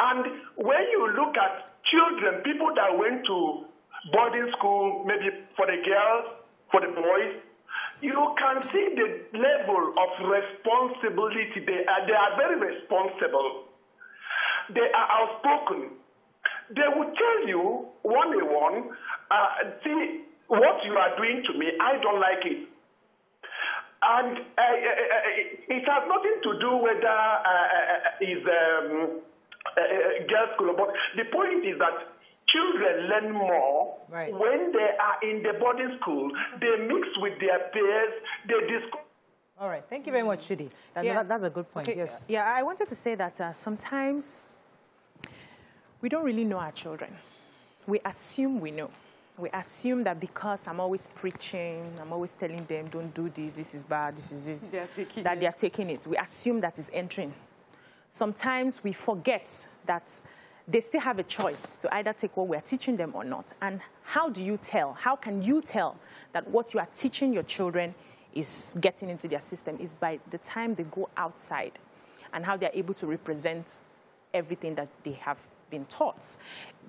And when you look at children, people that went to boarding school, maybe for the girls, for the boys, you can see the level of responsibility. They are very responsible. They are outspoken. They will tell you one-on-one, see, what you are doing to me, I don't like it. And it has nothing to do whether it's girls' school or boarding. The point is that children learn more when they are in the boarding school. They mix with their peers. They discuss. All right. Thank you very much, Chidi. That's a good point. Okay. Yes. Yeah, I wanted to say that sometimes we don't really know our children. We assume we know. We assume that because I'm always preaching, I'm always telling them, don't do this, this is bad, this is this, they are taking it. We assume that it's entering. Sometimes we forget that they still have a choice to either take what we're teaching them or not. And how do you tell? How can you tell that what you are teaching your children is getting into their system? Is by the time they go outside and how they're able to represent everything that they have been taught.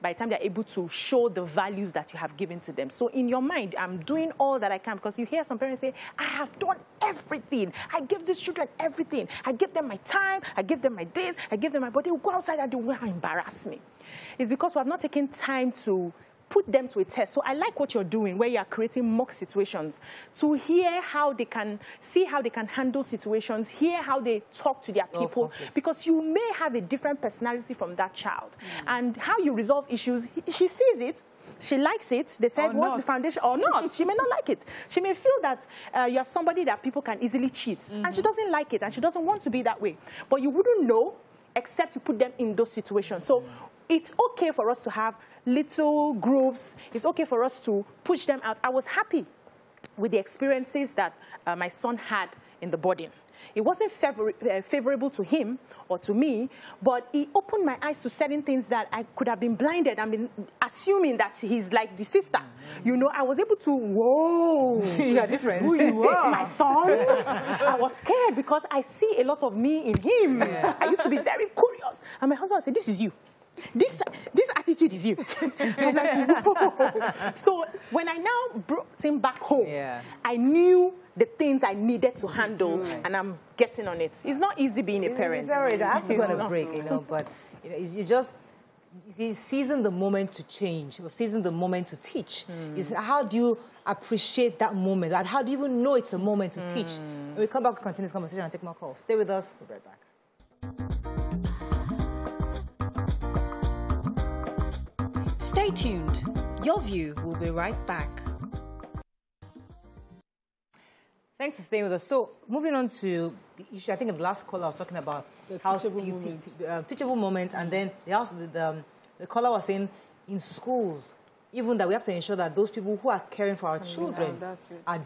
By the time they're able to show the values that you have given to them. So in your mind, I'm doing all that I can, because you hear some parents say, I have done everything. I give these children everything. I give them my time. I give them my days. I give them my body. They will go outside and they will embarrass me. It's because we have not taken time to put them to a test. So I like what you're doing, where you are creating mock situations to hear how they can, see how they can handle situations, hear how they talk to their people, because you may have a different personality from that child. And how you resolve issues, she sees it, she likes it, they said, what's the foundation, or not. She may not like it. She may feel that you're somebody that people can easily cheat, and she doesn't like it, and she doesn't want to be that way. But you wouldn't know except you put them in those situations. So it's okay for us to have little groups. It's okay for us to push them out. I was happy with the experiences that my son had in the boarding. It wasn't favorable to him or to me, but he opened my eyes to certain things that I could have been blinded. I mean, assuming that he's like the sister. You know, I was able to, whoa. You are different. Who you are. My son. I was scared because I see a lot of me in him. Yeah. I used to be very curious. And my husband would say, this is you. This attitude is you. I was like, whoa. So when I now brought him back home, I knew the things I needed to handle, and I'm getting on it. It's not easy being a parent. It's always, I have to go on a break, you know, but you know, it's just seizing the moment to change or seizing the moment to teach. Is how do you appreciate that moment? And how do you even know it's a moment to teach? When we come back, continue this conversation and take more calls. Stay with us. We'll be right back. Stay tuned. Your View will be right back. Thanks for staying with us. So, moving on to the issue, I think in the last call I was talking about how teachable moments, and then the caller was saying in schools, even that we have to ensure that those people who are caring for our children are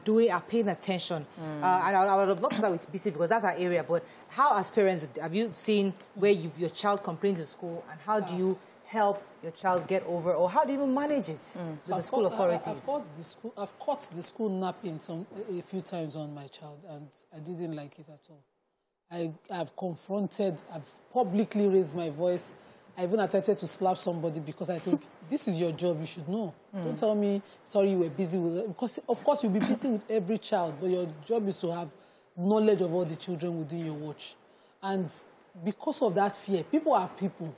paying attention. And I would have loved to start with BC because that's our area, but how as parents, have you seen where your child complains in school, and how do you help your child get over, or how do you even manage it with the school authorities? I've caught the school napping a few times on my child, and I didn't like it at all. I've confronted, I've publicly raised my voice. I even attempted to slap somebody because I think this is your job, you should know. Don't tell me, sorry, you were busy with it. Because, of course, you'll be busy with every child, but your job is to have knowledge of all the children within your watch. And because of that fear, people are people.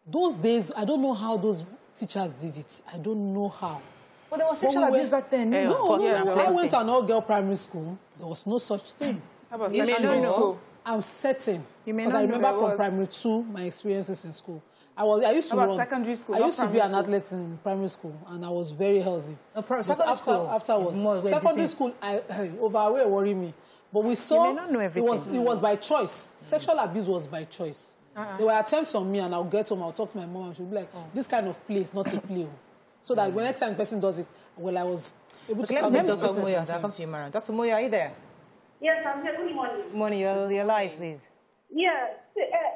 Those days, I don't know how those teachers did it. I don't know how. Well, there was sexual abuse back then. No, I went to an all-girl primary school. There was no such thing. How about secondary school? I'm certain. Because I remember from primary 2, my experiences in school. I used to run. Secondary school? I used to be an athlete in primary school, and I was very healthy. Secondary school? Afterwards. Secondary school, overweight worried me. But we saw it was by choice. Sexual abuse was by choice. There were attempts on me, and I'll get home, I'll talk to my mom, and she'll be like, this kind of play is not a play. So that when next time the person does it, well, I was able to... Let me Dr. Moya. I'll come to you, Mara. Dr. Moya, are you there? Yes, I'm here. Good morning. Good morning. You're live, please. Yes.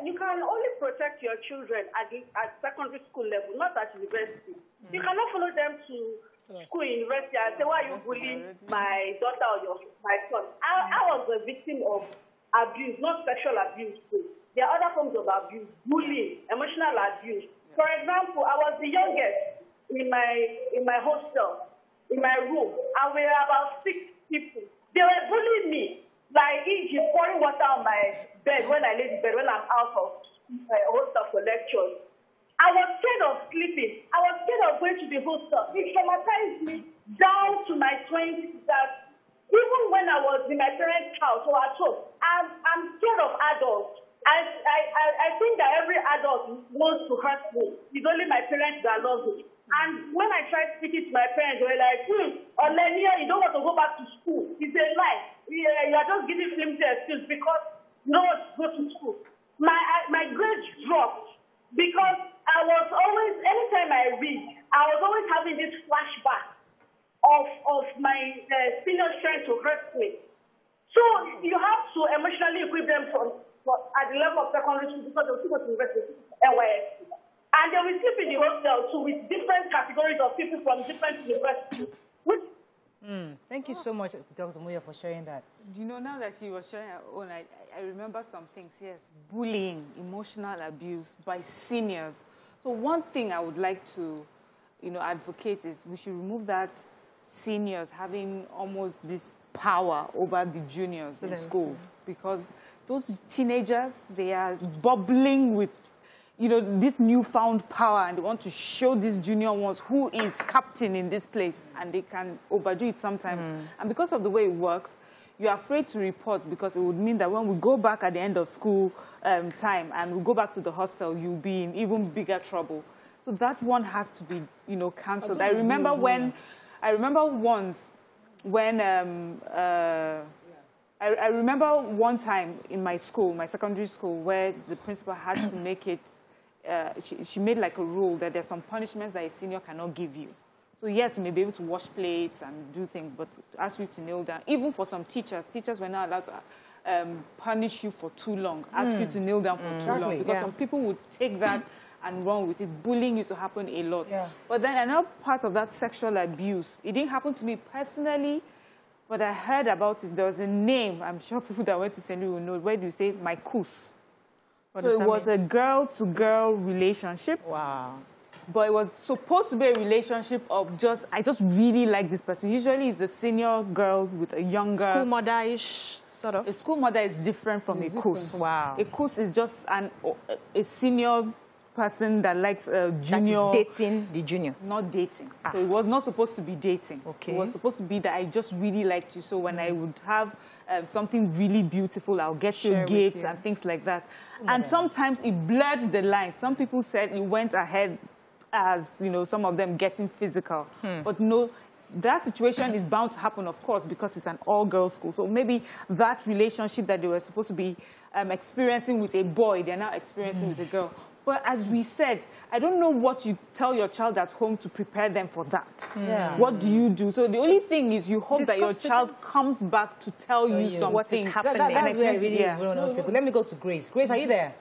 You can only protect your children at secondary school level, not at university. You cannot follow them to school, university, and say, why are you bullying my daughter or my son? I was a victim of abuse, not sexual abuse too. There are other forms of abuse, bullying, emotional abuse. For example, I was the youngest in my hostel, in my room, and we were about 6 people. They were bullying me, like just pouring water on my bed when I lay in bed, when I'm out of hostel for lectures. I was scared of sleeping. I was scared of going to the hostel. It traumatized me down to my 20s that even when I was in my parents' house or at home, I'm scared of adults. I think that every adult wants to hurt me. It's only my parents that love me. And when I tried speaking to my parents, they were like, Olenia, you don't want to go back to school. It's a lie. You are just giving flimsy excuse because you don't want to go to school. My grades dropped because I was always, anytime I read, I was always having this flashback of my seniors trying to hurt me. So you have to emotionally equip them at the level of secondary school because they'll go to university, NYSC. And they will sleep in the hostel too with different categories of people from different universities. Thank you so much, Dr. Moya, for sharing that. You know, now that she was sharing her own, I remember some things. Yes, bullying, emotional abuse by seniors. So one thing I would like to, advocate is we should remove that seniors having almost this power over the juniors in schools, because those teenagers, they are bubbling with, this newfound power, and they want to show these junior ones who is captain in this place, and they can overdo it sometimes. And because of the way it works, you're afraid to report because it would mean that when we go back at the end of school time and we go back to the hostel, you'll be in even bigger trouble. So that one has to be, cancelled. I remember once when I remember one time in my school, my secondary school, where the principal had to make it, she made like a rule that there's some punishments that a senior cannot give you. So yes, you may be able to wash plates and do things, but to ask you to kneel down, even for some teachers were not allowed to punish you for too long, ask you to kneel down for too long, because some people would take that and run with it. Bullying used to happen a lot. Yeah. But then another part of that sexual abuse, it didn't happen to me personally, but I heard about it. There was a name, I'm sure people that went to St. Louis will know, where do you say, my kus. So it was a girl-to-girl relationship. Wow. But it was supposed to be a relationship of I just really like this person. Usually it's the senior girl with a younger... School mother-ish, sort of. A school mother is different from a kus. Wow. A kus is just a senior person that likes a junior. That is dating the junior. Not dating. So it was not supposed to be dating. Okay. It was supposed to be that I just really liked you. So when I would have something really beautiful, I'll get you gifts and things like that. And sometimes it blurred the line. Some people said it went ahead as, you know, some of them getting physical. But no, that situation is bound to happen, of course, because it's an all-girls school. So maybe that relationship that they were supposed to be experiencing with a boy, they're now experiencing with a girl. But as we said, I don't know what you tell your child at home to prepare them for that. What do you do? So the only thing is you hope that your child comes back to tell you something. What is happening. That's where I really Let me go to Grace. Grace, are you there?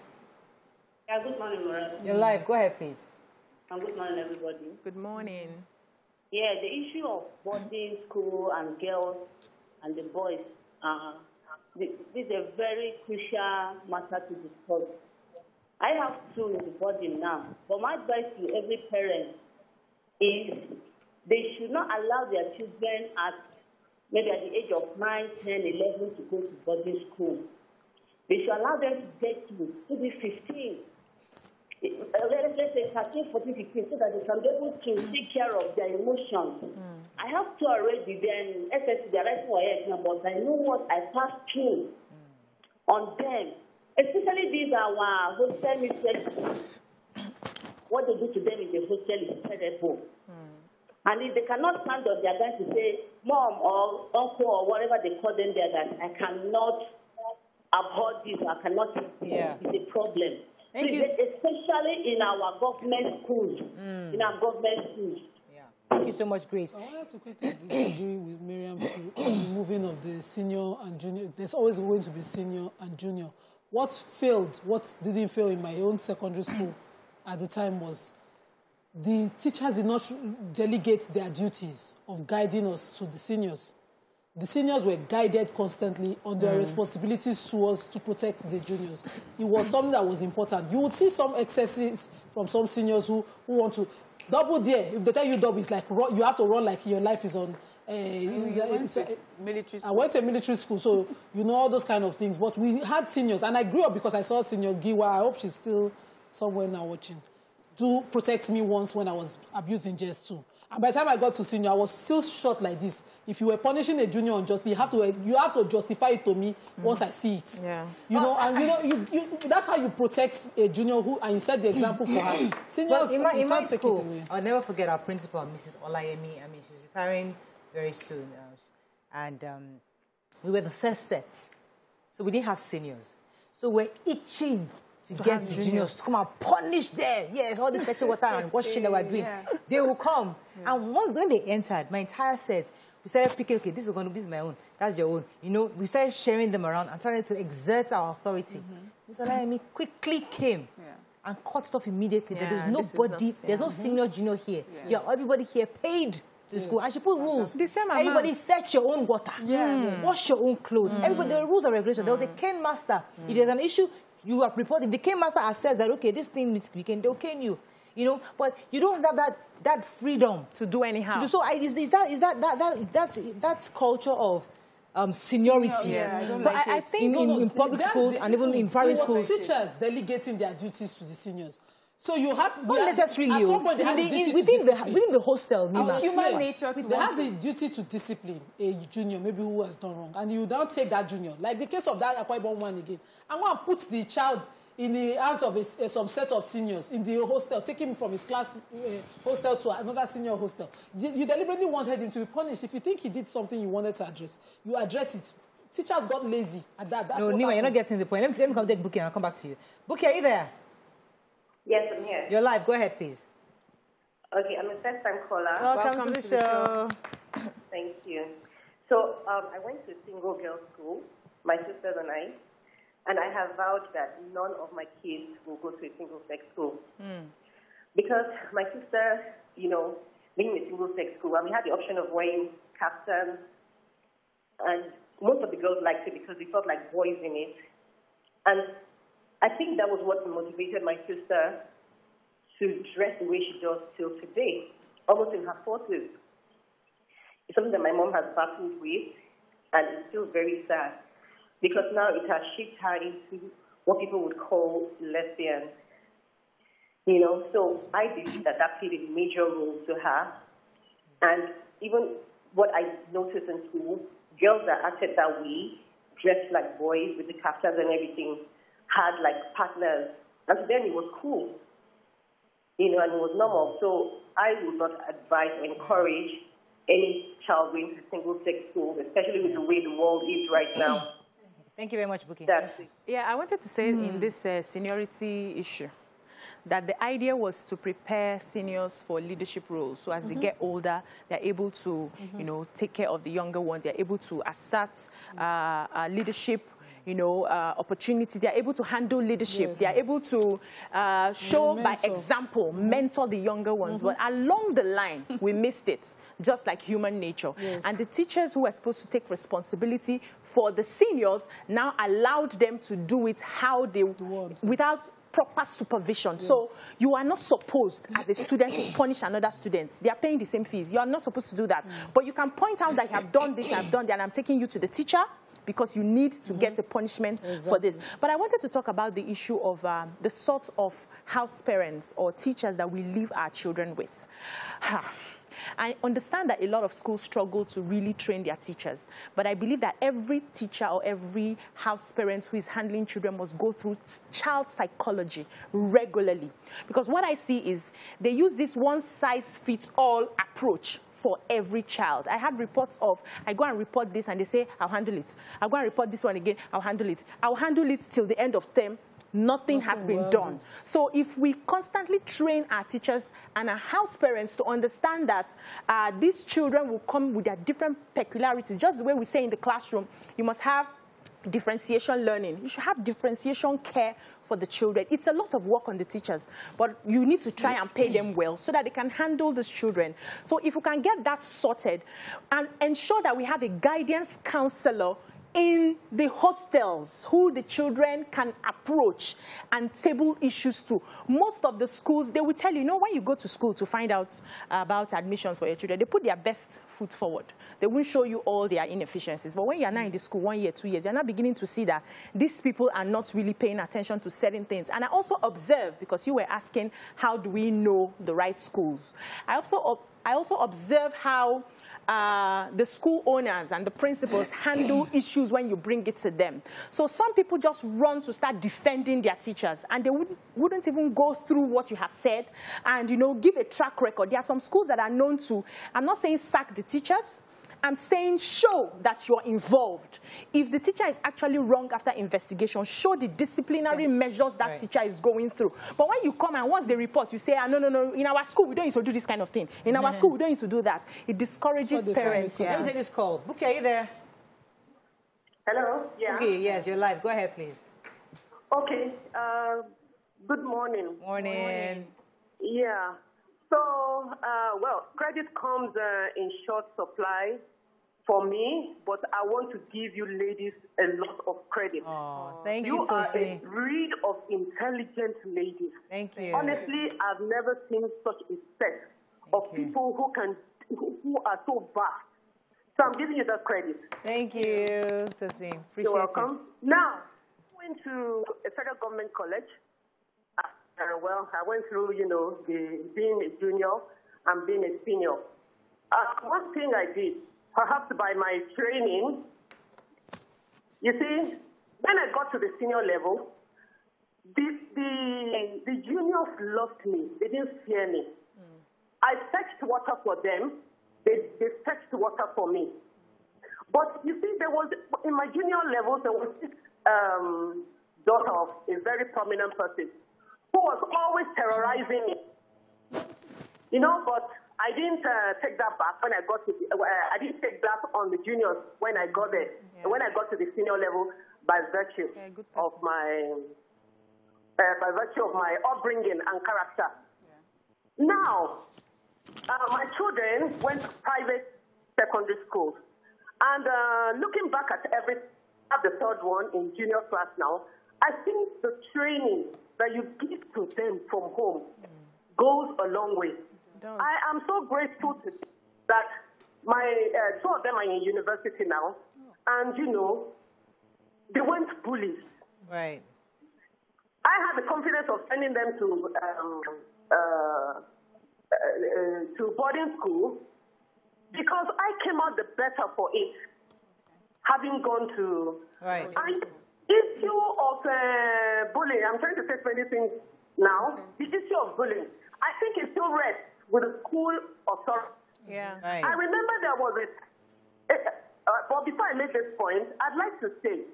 Yeah, good morning, Maura. You're live. Go ahead, please. And good morning, everybody. Good morning. Yeah, the issue of boarding school and girls and the boys, this is a very crucial matter to discuss. I have two in the boarding now, but my advice to every parent is they should not allow their children maybe at the age of 9, 10, 11 to go to boarding school. They should allow them to get to maybe 15. Let's say 13, 14, 15, so that they can be able to take care of their emotions. I have two already, then SSC, they're writing for it now, but I know what I passed through on them. Especially these are our hostel mistresses. What they do to them in the hostel is terrible. And if they cannot stand up, they are going to say, Mom or Uncle or whatever they call them there, that I cannot abhor this, I cannot take this. It's a problem. Thank you. Especially in our government schools. In our government schools. Thank you so much, Grace. I wanted to quickly disagree with Miriam to the moving of the senior and junior. There's always going to be senior and junior. What failed, what didn't fail in my own secondary school at the time was the teachers did not delegate their duties of guiding us to the seniors. The seniors were guided constantly on their responsibilities to protect the juniors. It was something that was important. You would see some excesses from some seniors who want to double there. If they tell you double, it's like you have to run like your life is on. Military school. I went to a military school, so you know all those kind of things. But we had seniors, and I grew up because I saw Senior Giwa. I hope she's still somewhere now watching. Do protect me once when I was abused in JS2. And by the time I got to senior, I was still short like this. If you were punishing a junior unjustly, you have to justify it to me once I see it. You know, and that's how you protect a junior who, and you set the example for her. Seniors, in my school, I'll never forget our principal, Mrs. Olayemi. I mean, she's retiring very soon. And we were the first set. So we didn't have seniors. So we're itching to get the juniors to come and punish them. Yes, all this fetching water and washing they were doing. They will come. And when they entered, my entire set, we started picking, okay, this is my own, that's your own. You know, we started sharing them around and trying to exert our authority. Mr. Olayemi quickly came and cut it off immediately. There's nobody, there's no senior, junior here. Everybody here paid to school. And she put rules. The same amount. Everybody fetch your own water. Wash your own clothes. Everybody, there are rules and regulations. There was a cane master. If there's an issue, you are reporting. The cane master assesses that, okay, this thing, we can cane you. You know, but you don't have that freedom to do anyhow. So that's culture of seniority. I think in public schools and even in private schools. Teachers delegating their duties to the seniors. So you have to... Not necessarily. Within the hostel, human nature. They have the duty to discipline a junior, maybe who has done wrong. And you don't take that junior. Like the case of that Akwa one again. I'm going to put the child in the hands of some set of seniors in the hostel, take him from his class hostel to another senior hostel. You deliberately wanted him to be punished. If you think he did something you wanted to address, you address it. Teachers got lazy at that. That's no, Nima, you're not getting the point. Let me come take Buki and I'll come back to you. Buki, are you there? Yes, I'm here. You're live. Go ahead, please. Okay, I'm a first-time caller. Welcome to the show. Thank you. So I went to a single girls' school, my sisters and I have vowed that none of my kids will go to a single-sex school. Because my sister, you know, being in a single-sex school, we had the option of wearing kaftans, and most of the girls liked it because they felt like boys in it. And I think that was what motivated my sister to dress the way she does till today, almost in her 40s. It's something that my mom has battled with, and it's still very sad, because now it has shaped her into what people would call lesbian. You know, so I believe that that played a major role to her. And even what I noticed in school, girls that acted that way, dressed like boys with the kaftans and everything, had like partners, and to them it was cool. You know, and it was normal. So I would not advise or encourage any child going to single-sex school, especially with the way the world is right now. Thank you very much, Buki. Yeah, I wanted to say in this seniority issue that the idea was to prepare seniors for leadership roles. So as they get older, they're able to, you know, take care of the younger ones. They're able to assert leadership, you know, opportunity. They are able to handle leadership. Yes. They are able to show by example, mentor the younger ones. But along the line, we missed it, just like human nature. Yes. And the teachers who were supposed to take responsibility for the seniors now allowed them to do it how they want, without proper supervision. Yes. So you are not supposed, as a student, to punish another student. They are paying the same fees. You are not supposed to do that. But you can point out that you have done this, you have done that, and I'm taking you to the teacher, because you need to get a punishment for this. But I wanted to talk about the issue of the sort of house parents or teachers that we leave our children with. I understand that a lot of schools struggle to really train their teachers, but I believe that every teacher or every house parent who is handling children must go through child psychology regularly. Because what I see is they use this one-size-fits-all approach for every child. I had reports of, I go and report this and they say, I'll handle it. I'll go and report this one again, I'll handle it. I'll handle it till the end of term. Nothing has been done. So if we constantly train our teachers and our house parents to understand that these children will come with their different peculiarities, just the way we say in the classroom, you must have differentiation learning. You should have differentiation care for the children. It's a lot of work on the teachers, but you need to try and pay them well so that they can handle these children. So if we can get that sorted and ensure that we have a guidance counselor in the hostels who the children can approach and table issues to. Most of the schools, they will tell you, when you go to school to find out about admissions for your children, they put their best foot forward. They won't show you all their inefficiencies. But when you're now in the school 1 year, 2 years, you're now beginning to see that these people are not really paying attention to certain things. And I also observe, because you were asking, how do we know the right schools? I also observe how the school owners and the principals handle issues when you bring it to them. So some people just run to start defending their teachers, and they wouldn't even go through what you have said and, give a track record. There are some schools that are known to, I'm not saying sack the teachers, I'm saying show that you're involved. If the teacher is actually wrong after investigation, show the disciplinary measures that teacher is going through. But when you come and once they report, you say, no, in our school, we don't need to do this kind of thing. In our school, we don't need to do that. It discourages parents. Let me take this call. Buki, are you there? Hello? Yeah. Okay, yes, you're live. Go ahead, please. Okay. Good morning. Morning. Yeah. So, well, credit comes in short supply for me, but I want to give you ladies a lot of credit. Oh, thank you, You are Tosi. a breed of intelligent ladies. Thank you. Honestly, I've never seen such a set of people who are so vast. So I'm giving you that credit. Thank you, Tosi. Appreciate You're welcome. Now, I went to a federal government college. Well, I went through, being a junior and being a senior. One thing I did, perhaps by my training, you see, when I got to the senior level, the juniors loved me. They didn't fear me. I fetched water for them. They fetched water for me. But you see, in my junior level, there was this daughter of a very prominent person who was always terrorizing me. You know, but I didn't take that back when I got to I didn't take that on the juniors when I got there. Yeah. When I got to the senior level by virtue of my upbringing and character. Yeah. Now, my children went to private secondary schools. And looking back at the third one in junior class now, I think the training that you give to them from home goes a long way. I am so grateful to that my two of them are in university now, and you know, they weren't bullies. Right. I had the confidence of sending them to boarding school because I came out the better for it, having gone to. Right. And issue of bullying. I'm trying to say many things now. The issue of bullying, I think it's still rests with the school authority. Yeah. Right. I remember there was but before I make this point, I'd like to say,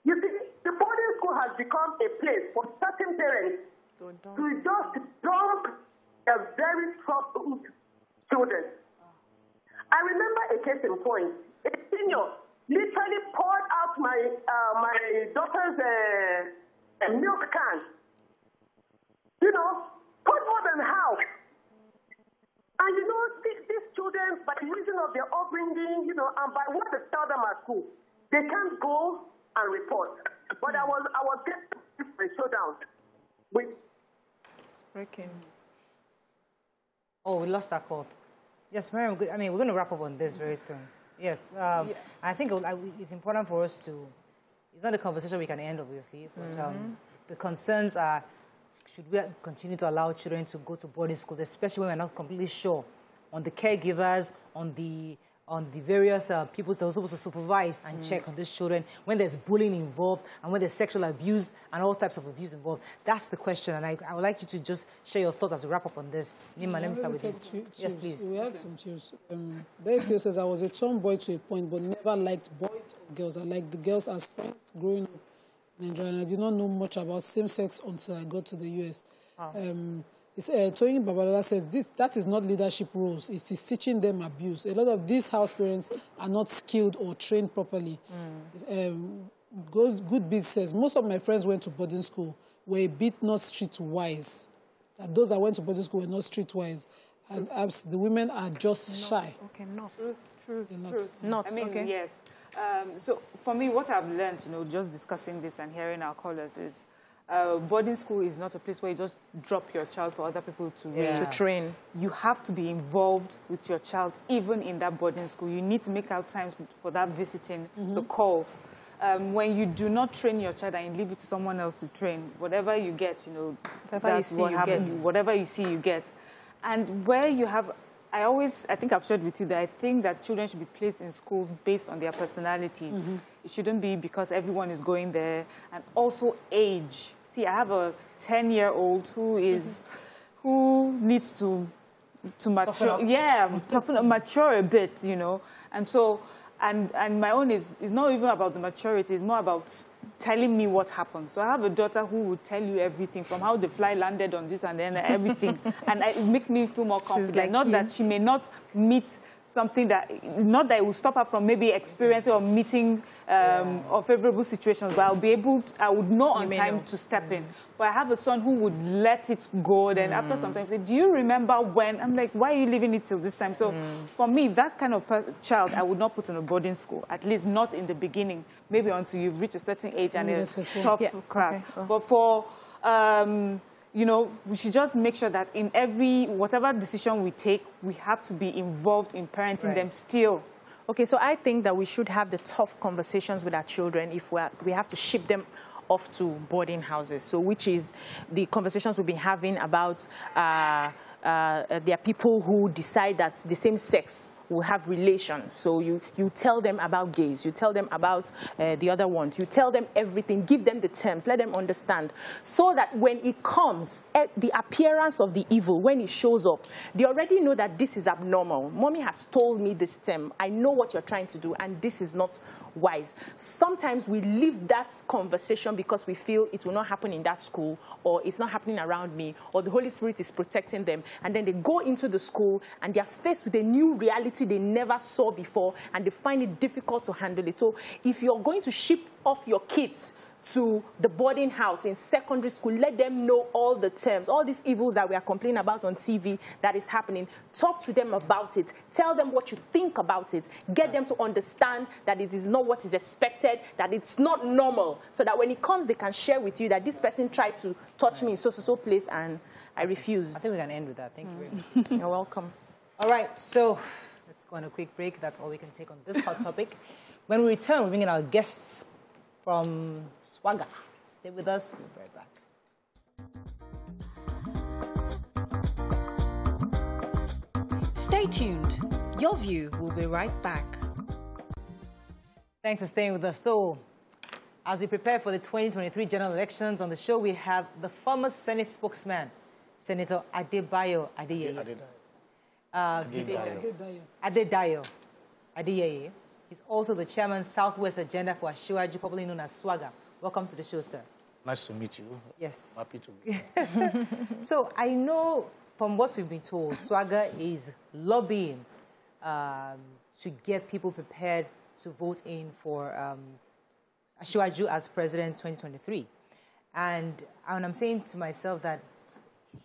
you see, the boarding school has become a place for certain parents to just dump a very troubled children. I remember a case in point. A senior literally poured out my daughter's milk can. You know, put more than half. And you know, these children, by reason of their upbringing, you know, and by what they tell them at school, they can't go and report. But I was getting a showdown with. It's breaking. Oh, we lost our call. Yes, Miriam, I mean, we're going to wrap up on this very soon. Yes. I think it's important for us to, it's not a conversation we can end, obviously, but the concerns are, should we continue to allow children to go to boarding schools, especially when we're not completely sure on the caregivers, on the various people that are supposed to supervise and check on these children, when there's bullying involved and when there's sexual abuse and all types of abuse involved. That's the question, and I would like you to just share your thoughts as we wrap up on this. Nima, let me start with you. Yes, please. We have some choose. Daisy says, I was a tomboy to a point, but never liked boys or girls. I liked the girls as friends growing up in Nigeria. I did not know much about same-sex until I got to the U.S. Toyin Babalola says, that is not leadership roles. It is teaching them abuse. A lot of these house parents are not skilled or trained properly. Good Biz says, most of my friends went to boarding school, were a bit not street-wise. Those that went to boarding school were not street-wise. And the women are just shy. Okay, not. Truth. Not, I mean, okay. Yes. So for me, what I've learned, you know, just discussing this and hearing our callers is, boarding school is not a place where you just drop your child for other people to raise. To train. You have to be involved with your child, even in that boarding school. You need to make out times for that visiting, the calls. When you do not train your child and you leave it to someone else to train, whatever you get, you know, that's what happens. Whatever you see, you get. And where you have, I think I've shared with you that I think that children should be placed in schools based on their personalities. It shouldn't be because everyone is going there. And also age. See, I have a 10-year-old who needs to mature. Mature a bit, you know. And so, and my own is not even about the maturity. It's more about telling me what happened. So I have a daughter who would tell you everything, from how the fly landed on this and then everything. And it makes me feel more confident. Like not that she may not meet something that, not that it will stop her from maybe experiencing or meeting or favorable situations, but I would know on time to step in. But I have a son who would let it go. Then after some time, say, do you remember when? I'm like, why are you leaving it till this time? So for me, that kind of child, I would not put in a boarding school, at least not in the beginning, maybe until you've reached a certain age and it's a tough class. Okay. But for, you know, we should just make sure that in whatever decision we take, we have to be involved in parenting them still. Okay, so I think that we should have the tough conversations with our children if we have to ship them off to boarding houses. So which is the conversations we've been having about there are people who decide that the same sex will have relations. So you tell them about gays, you tell them about the other ones, you tell them everything, give them the terms, let them understand. So that when it comes, the appearance of the evil, when it shows up, they already know that this is abnormal. Mommy has told me this term. I know what you're trying to do, and this is not wise. Sometimes we leave that conversation because we feel it will not happen in that school, or it's not happening around me, or the Holy Spirit is protecting them. And then they go into the school and they're faced with a new reality they never saw before, and they find it difficult to handle it. So if you're going to ship off your kids to the boarding house in secondary school, let them know all the terms, all these evils that we are complaining about on TV that is happening. Talk to them about it. Tell them what you think about it. Get them to understand that it is not what is expected, that it's not normal, so that when it comes, they can share with you that this person tried to touch me in so place and I refused. I think we can end with that. Thank you very much. You're welcome. All right, so let's go on a quick break. That's all we can take on this hot topic. When we return, we'll bring in our guests from Swagger. Stay with us. We'll be right back. Stay tuned. Your View will be right back. Thanks for staying with us. So, as we prepare for the 2023 general elections, on the show we have the former Senate spokesman, Senator Adebayo Adeyeye. Adeyeye. He's also the chairman, Southwest Agenda for Asiwaju, popularly known as Swagger. Welcome to the show, sir. Nice to meet you. Yes. Happy to be here. So I know from what we've been told, Swagger is lobbying to get people prepared to vote in for Asiwaju as president 2023. And I'm saying to myself that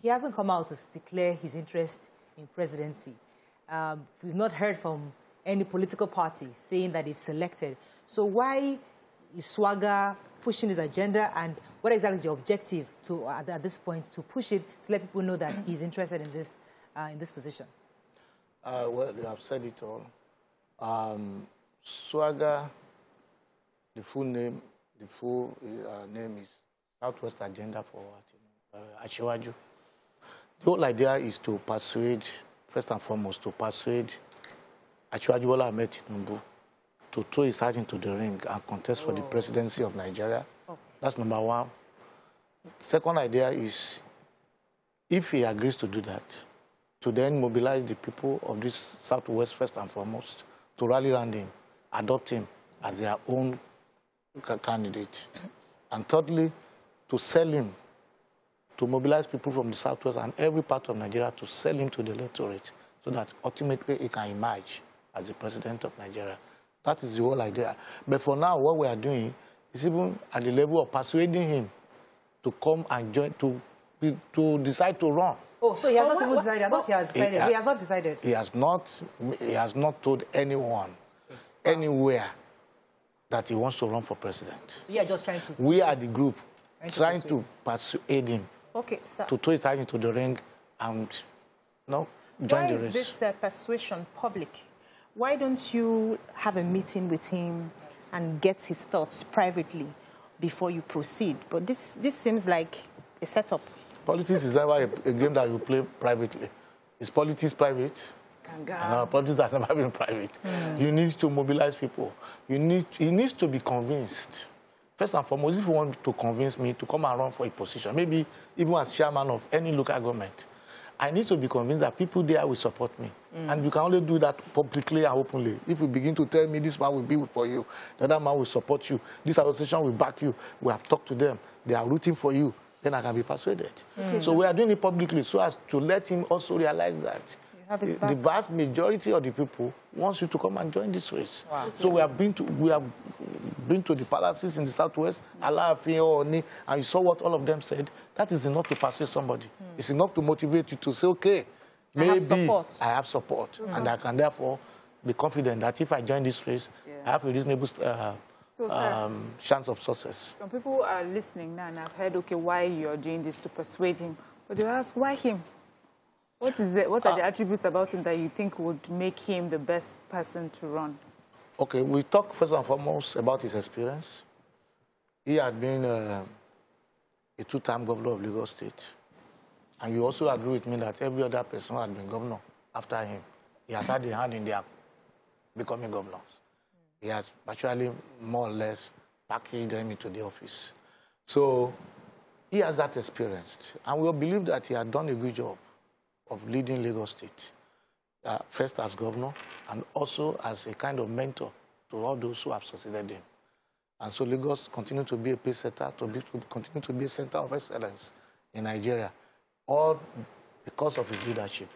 he hasn't come out to declare his interest in presidency. We've not heard from any political party saying that they've selected. So why is Swagger pushing his agenda, and what exactly is the objective to at this point to push it to let people know that he's interested in this position? Well, you have said it all. Swagger, the full name is Southwest Agenda for Asiwaju. The whole idea is to persuade, first and foremost, to persuade Asiwaju Bola Ahmed Tinubu to throw his heart into the ring and contest for the presidency of Nigeria. That's number one. Second idea is, if he agrees to do that, to then mobilize the people of this Southwest, first and foremost, to rally around him, adopt him as their own candidate. And thirdly, to sell him, to mobilize people from the Southwest and every part of Nigeria to sell him to the electorate, so that ultimately he can emerge as the president of Nigeria. That is the whole idea. But for now, what we are doing is even at the level of persuading him to come and join, to decide to run. Oh, so he has not even decided. I thought he has decided. He has not decided. He has not told anyone, anywhere, that he wants to run for president. So you are just trying to... We are the group trying to persuade him to throw his heart into the ring and join the race. Why is this persuasion public? Why don't you have a meeting with him and get his thoughts privately before you proceed? But this seems like a setup. Politics is never a game that you play privately. Is politics private? No, politics has never been private. You need to mobilize people. He needs to be convinced. First and foremost, if you want to convince me to come and run for a position, maybe even as chairman of any local government, I need to be convinced that people there will support me. And you can only do that publicly and openly. If you begin to tell me this man will be for you, the other man will support you, this association will back you, we have talked to them, they are rooting for you, then I can be persuaded. So we are doing it publicly so as to let him also realize that the vast majority of the people wants you to come and join this race. Wow. So we have been to the palaces in the Southwest, and you saw what all of them said. That is enough to persuade somebody. It's enough to motivate you to say, okay, maybe I have support. And I can therefore be confident that if I join this race, I have a reasonable chance of success. Some people are listening now and have heard, okay, why you're doing this to persuade him. But they ask, why him? What are the attributes about him that you think would make him the best person to run? Okay, we talk first and foremost about his experience. He had been a two-time governor of Lagos State. And you also agree with me that every other person who had been governor after him, he has had a hand in their becoming governors. He has actually more or less packaged them into the office. So he has that experience. And we believe that he had done a good job of leading Lagos State, first as governor and also as a kind of mentor to all those who have succeeded him. And so Lagos continued to be a pace setter, continue to be a center of excellence in Nigeria, all because of his leadership.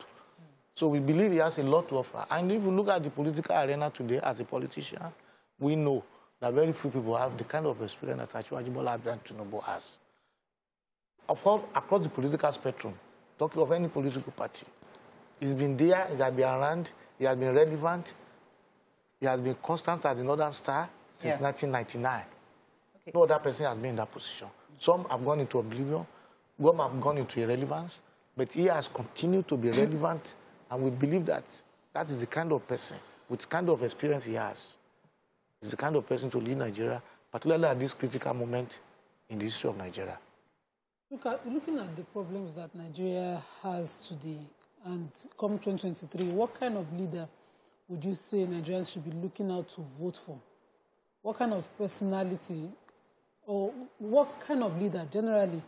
So we believe he has a lot to offer. And if you look at the political arena today as a politician, we know that very few people have the kind of experience that Asiwaju Bola Ahmed Tinubu has. Of course, across the political spectrum, talking of any political party, he's been there, he has been around, he has been relevant, he has been constant as the Northern Star since 1999. Okay. No other person has been in that position. Some have gone into oblivion, some have gone into irrelevance, but he has continued to be relevant. And we believe that that is the kind of person, with the kind of experience he has, is the kind of person to lead Nigeria, particularly at this critical moment in the history of Nigeria. Looking at the problems that Nigeria has today, and come 2023, what kind of leader would you say Nigerians should be looking out to vote for? What kind of personality, or what kind of leader, generally,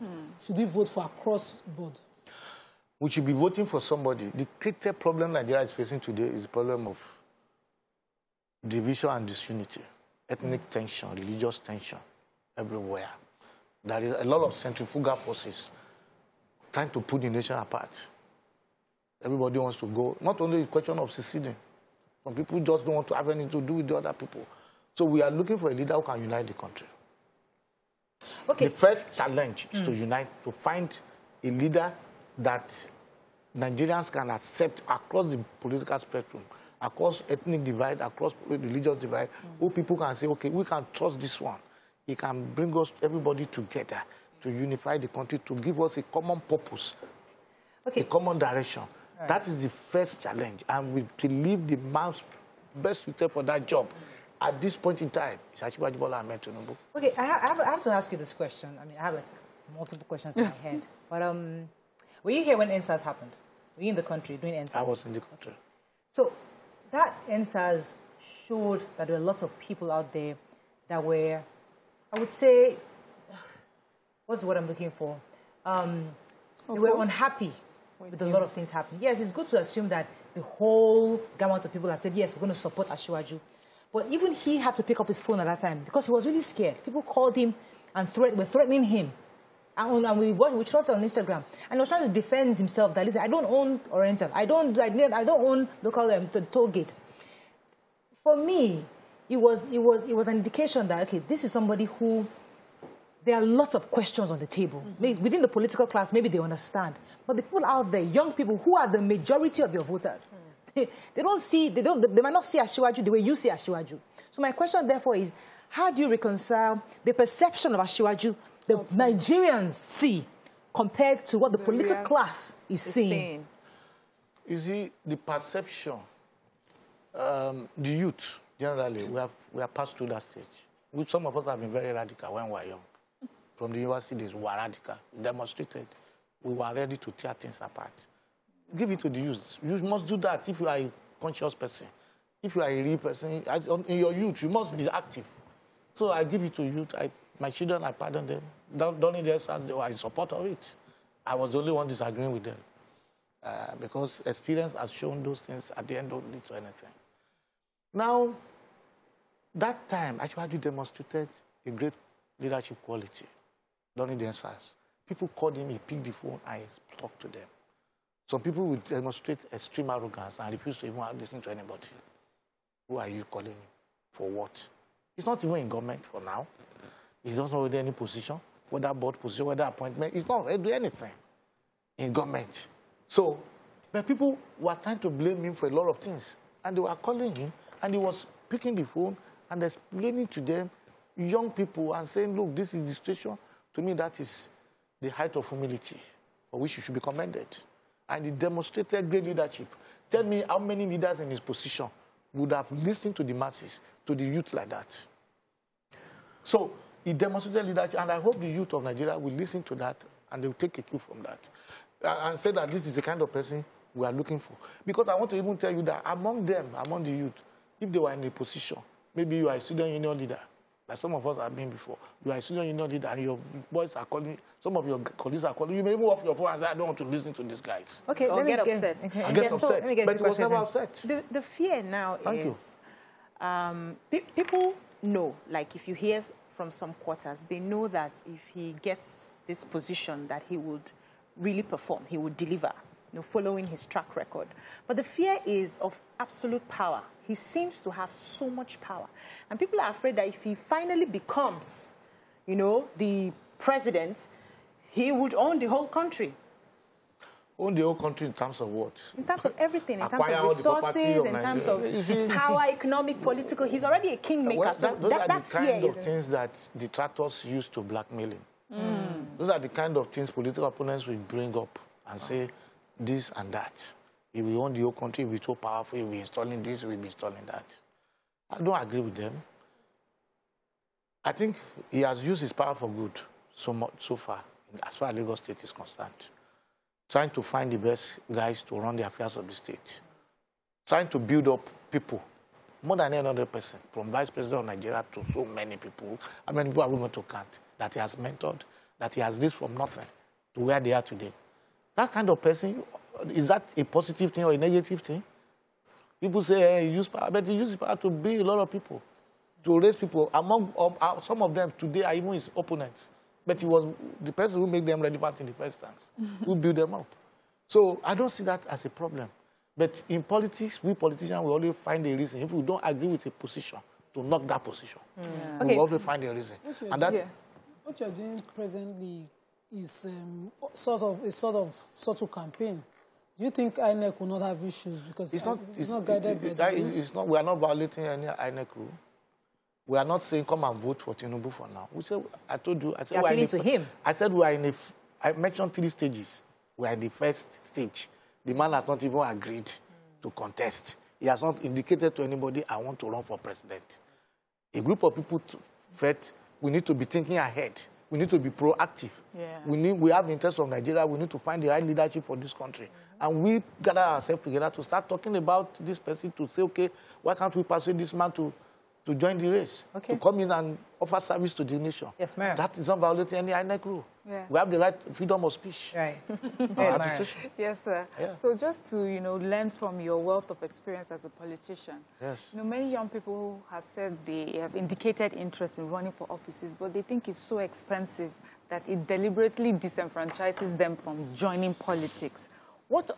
should we vote for across the board? We should be voting for somebody. The critical problem Nigeria is facing today is the problem of division and disunity, ethnic tension, religious tension everywhere. There is a lot of centrifugal forces trying to put the nation apart. Everybody wants to go. Not only a question of seceding. Some people just don't want to have anything to do with the other people. So we are looking for a leader who can unite the country. Okay. The first challenge is to unite, to find a leader that Nigerians can accept across the political spectrum, across ethnic divide, across religious divide, who people can say, okay, we can trust this one. He can bring us, everybody together to unify the country, to give us a common purpose, a common direction. Right. That is the first challenge. And we believe the man best suited for that job at this point in time is Asiwaju Bola Ahmed Tinubu. Okay, I have to ask you this question. I mean, I have like multiple questions in my head. But were you here when NSAS happened? Were you in the country doing NSAS? I was in the country. So that NSAS showed that there were lots of people out there that were, I would say, what's the word I'm looking for? They were unhappy with a lot of things happening. Yes, it's good to assume that the whole gamut of people have said, yes, we're going to support Asiwaju. But even he had to pick up his phone at that time because he was really scared. People called him and were threatening him. And we shot on Instagram. And he was trying to defend himself that, listen, I don't own Oriental. I don't own local toll gate. For me, it was an indication that, okay, this is somebody who, there are lots of questions on the table. Maybe within the political class, maybe they understand. But the people out there, young people who are the majority of your voters, they might not see Asiwaju the way you see Asiwaju. So my question, therefore, is how do you reconcile the perception of Asiwaju the Nigerians see compared to what the political class is seeing? You see, the perception, the youth, generally, we have passed through that stage. Some of us have been very radical when we were young. From the universities, we were radical. We demonstrated. We were ready to tear things apart. Give it to the youth. You must do that if you are a conscious person. If you are a real person, in your youth, you must be active. So I give it to youth. My children, I pardon them. During their SARS, they were in support of it. I was the only one disagreeing with them. Because experience has shown those things at the end don't lead to anything. Now, that time, Asiwaju demonstrated a great leadership quality during the SARS. People called him, he picked the phone, and he talked to them. Some people would demonstrate extreme arrogance and refuse to even listen to anybody. Who are you calling him? For what? He's not even in government for now. He's not holding any position, whether board position, whether appointment. He's not doing anything in government. So, but people were trying to blame him for a lot of things. And they were calling him, and he was picking the phone and explaining to them, young people, and saying, look, this is the situation. To me, that is the height of humility, for which you should be commended. And he demonstrated great leadership. Tell me how many leaders in his position would have listened to the masses, to the youth like that. So he demonstrated leadership, and I hope the youth of Nigeria will listen to that, and they will take a cue from that, and say that this is the kind of person we are looking for. Because I want to even tell you that among them, among the youth, if they were in a position, maybe you are a student union leader, like some of us have been before. You are a student union leader and your boys are calling, some of your colleagues are calling. You may move off your phone and say, I don't want to listen to these guys. Okay, let me get upset. Okay. Get upset. But it was never upset. The fear now is people know, like if you hear from some quarters, they know that if he gets this position that he would really perform, he would deliver, following his track record. But the fear is of absolute power. He seems to have so much power. And people are afraid that if he finally becomes, the president, he would own the whole country. Own the whole country in terms of what? In terms of everything, in terms of resources, in terms of power, economic, political. He's already a kingmaker. Well, so those are the kind of fear, things that detractors use to blackmail him. Those are the kind of things political opponents will bring up and say this and that. If we own the whole country, we're so powerful, we're installing this, we'll be installing that. I don't agree with them. I think he has used his power for good so far, as far as Lagos State is concerned. Trying to find the best guys to run the affairs of the state. Trying to build up people, more than any other person, from Vice President of Nigeria to so many people. How many people are we going to count that he has mentored, that he has raised from nothing to where they are today? That kind of person, is that a positive thing or a negative thing? People say, hey, he used power, but he used power to build a lot of people, to raise people. Among some of them today are even his opponents. But he was the person who made them relevant in the first instance, who built them up. So I don't see that as a problem. But in politics, we politicians will always find a reason. If we don't agree with a position, to knock that position, we will always find a reason. What you're doing presently is sort of subtle campaign. Do you think INEC will not have issues because it's not guided by the rules? We are not violating any INEC rule. We are not saying come and vote for Tinubu for now. We say, I told you, I said we are appealing to him. I said we are in I mentioned 3 stages. We are in the first stage. The man has not even agreed to contest. He has not indicated to anybody, I want to run for president. A group of people felt we need to be thinking ahead. We need to be proactive. Yes. We have the interest of Nigeria. We need to find the right leadership for this country. And we gather ourselves together to start talking about this person, to say, okay, why can't we persuade this man to join the race, to come in and offer service to the nation. Yes, ma'am. That is not violating any INEC rule. Yeah. We have the right freedom of speech. Right. Yes, sir. Yeah. So just to, learn from your wealth of experience as a politician. Yes. Many young people have said they have indicated interest in running for offices, but they think it's so expensive that it deliberately disenfranchises them from joining politics. What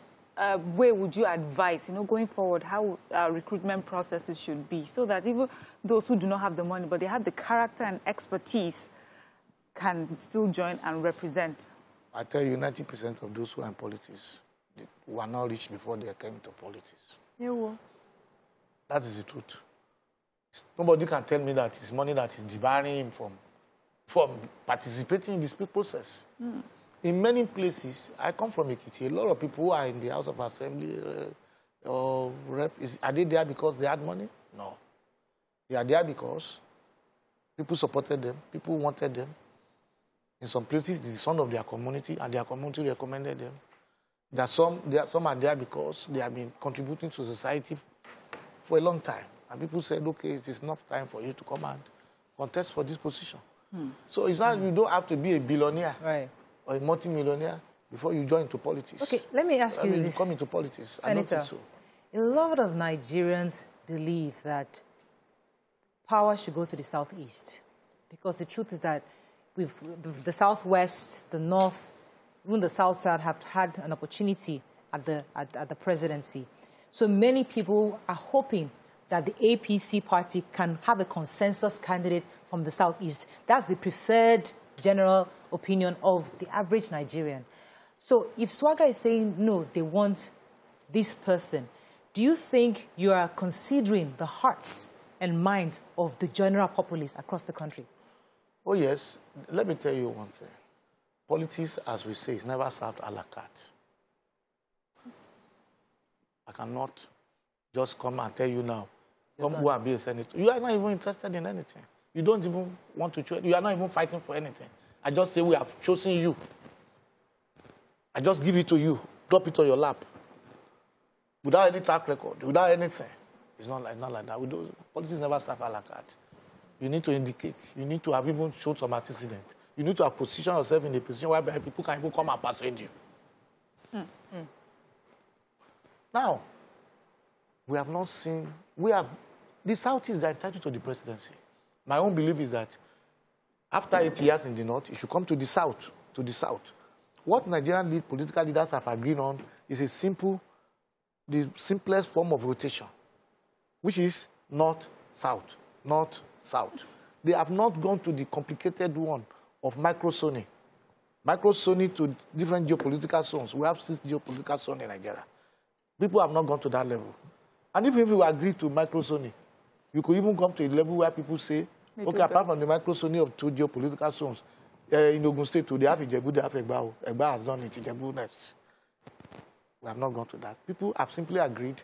way would you advise, going forward, how recruitment processes should be so that even those who do not have the money, but they have the character and expertise, can still join and represent? I tell you, 90% of those who are in politics were not rich before they came into politics. Yeah, well. That is the truth. Nobody can tell me that it's money that is debarring him from participating in this process. In many places, I come from Ekiti, a lot of people who are in the House of Assembly or rep, are they there because they had money? No. They are there because people supported them, people wanted them. In some places, it's the son of their community, and their community recommended them. Some are there because they have been contributing to society for a long time. And people said, okay, it is enough time for you to come and contest for this position. So it's not, you don't have to be a billionaire. Right. Or a multi-millionaire before you join into politics. Okay, let me ask you this. Come into politics. Senator, I don't think so. A lot of Nigerians believe that power should go to the southeast, because the truth is that the southwest, the north, even the south side have had an opportunity at the presidency. So many people are hoping that the APC party can have a consensus candidate from the southeast. That's the preferred general opinion of the average Nigerian. So if Swagger is saying, no, they want this person, do you think you are considering the hearts and minds of the general populace across the country? Oh, yes. Let me tell you one thing. Politics, as we say, is never served a la carte. I cannot just come and tell you now, come go and be a senator. You are not even interested in anything. You don't even want to choose. You are not even fighting for anything. I just say we have chosen you. I just give it to you. Drop it on your lap. Without any track record, without anything. It's not like that. Politics never start a la carte. You need to indicate. You need to have even shown some antecedent. You need to have positioned yourself in a position where people can even come and persuade you. Now, we have not seen, the Southeast are entitled to the presidency. My own belief is that after 8 years in the North, it should come to the South, What Nigerian political leaders have agreed on is the simplest form of rotation, which is North-South, North-South. They have not gone to the complicated one of microzoning. Microzoning to different geopolitical zones. We have 6 geopolitical zones in Nigeria. People have not gone to that level. And if you agree to microzoning, you could even come to a level where people say, okay, apart from the microzoning of 2 geopolitical zones, in Ogun State, they have Ijebu, they have Egba. Egba has done it, Ijebu next. We have not gone to that. People have simply agreed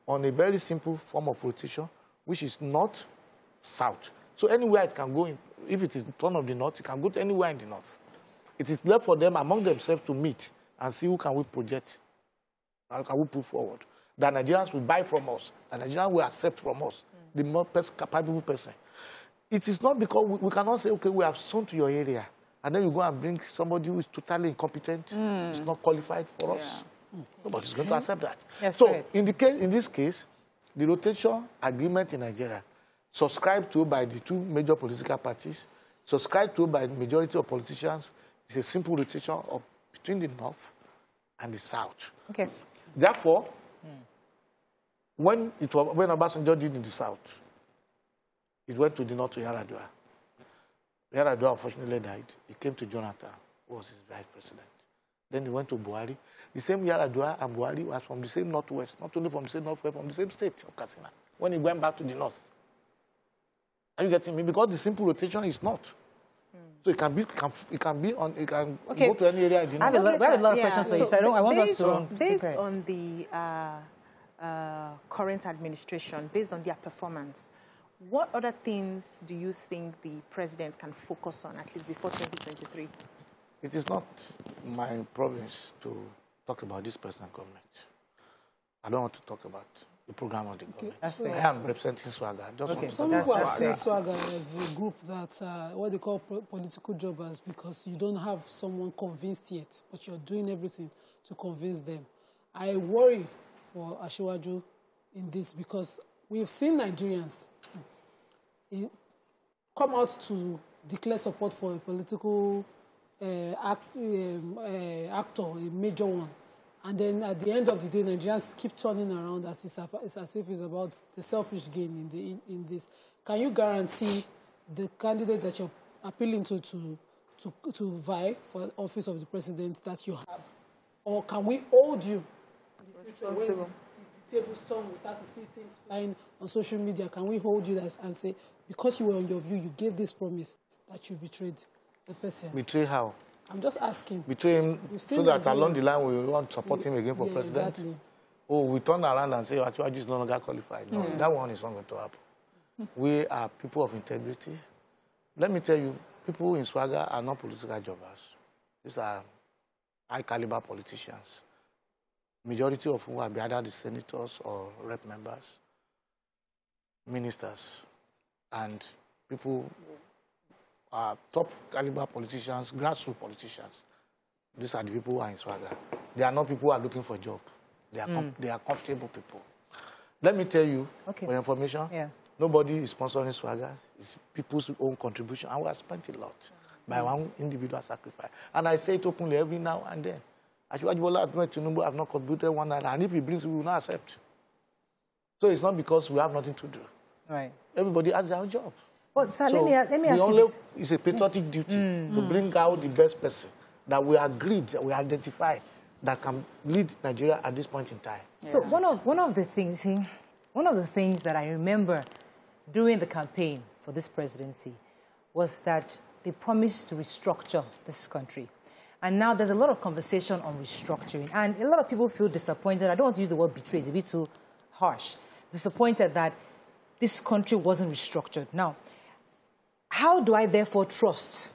on a very simple form of rotation, which is North-South. So anywhere it can go, if it is turn of the North, it can go to anywhere in the North. It is left for them among themselves to meet and see who can we project, how can we put forward. That Nigerians will buy from us, that Nigerians will accept from us, the more capable person. It is not because we cannot say, okay, we have sown to your area, and then you go and bring somebody who is totally incompetent, is not qualified for us. Nobody's going to accept that. Yes, so right. in this case, the rotation agreement in Nigeria, subscribed to by the 2 major political parties, subscribed to by the majority of politicians, is a simple rotation between the North and the South. Okay. Therefore, when Obasanjo did in the South, it went to the North to Yar'Adua. Yar'Adua unfortunately died. He came to Jonathan, who was his vice president. Then he went to Buhari. The same Yar'Adua and Buhari was from the same Northwest, not only from the same Northwest, from the same state of Katsina, when he went back to the North. Are you getting me? Because the simple rotation is not. So it can go to any area in the North. I have a lot of questions for you, so I want us to run. Based on the current administration, based on their performance, what other things do you think the president can focus on, at least before 2023? It is not my province to talk about this present government. I don't want to talk about the program of the government. I am representing Swagger. Some people are saying Swagger as a group that what they call political jobbers because you don't have someone convinced yet, but you're doing everything to convince them. I worry for Asiwaju in this because we've seen Nigerians come out to declare support for a political actor, a major one. And then at the end of the day, Nigerians keep turning around as if it's about the selfish gain in this. Can you guarantee the candidate that you're appealing to vie for the office of the president that you have? Or can we hold you in the future when the table storm, we start to see things flying on social media? Can we hold you and say, because you were on your view, you gave this promise that you betrayed the person? Betray how? I'm just asking. Betray him so that along the line we want to support him again for president? Exactly. Oh, we turn around and say, Asiwaju is no longer qualified. No, that one is not going to happen. We are people of integrity. Let me tell you, people in Swagger are not political jobbers. These are high-caliber politicians. Majority of whom are either the senators or rep members, ministers, and people top caliber politicians, grassroots politicians. These are the people who are in Swagger. They are not people who are looking for a job. They are comfortable people. Let me tell you, for your information, nobody is sponsoring Swagger. It's people's own contribution, and we have spent a lot by one individual sacrifice. And I say it openly every now and then. Asiwaju Bola Ahmed Tinubu have not contributed one naira, and if he brings, we will not accept. So it's not because we have nothing to do. Right. Everybody has their own job. Well, sir, let me ask you. It's a patriotic duty to bring out the best person that we agreed, that we identify, that can lead Nigeria at this point in time. Yeah. So one of the things that I remember during the campaign for this presidency was that they promised to restructure this country. And now there's a lot of conversation on restructuring. And a lot of people feel disappointed. I don't want to use the word betray, it's a bit too harsh. Disappointed that this country wasn't restructured. Now, how do I therefore trust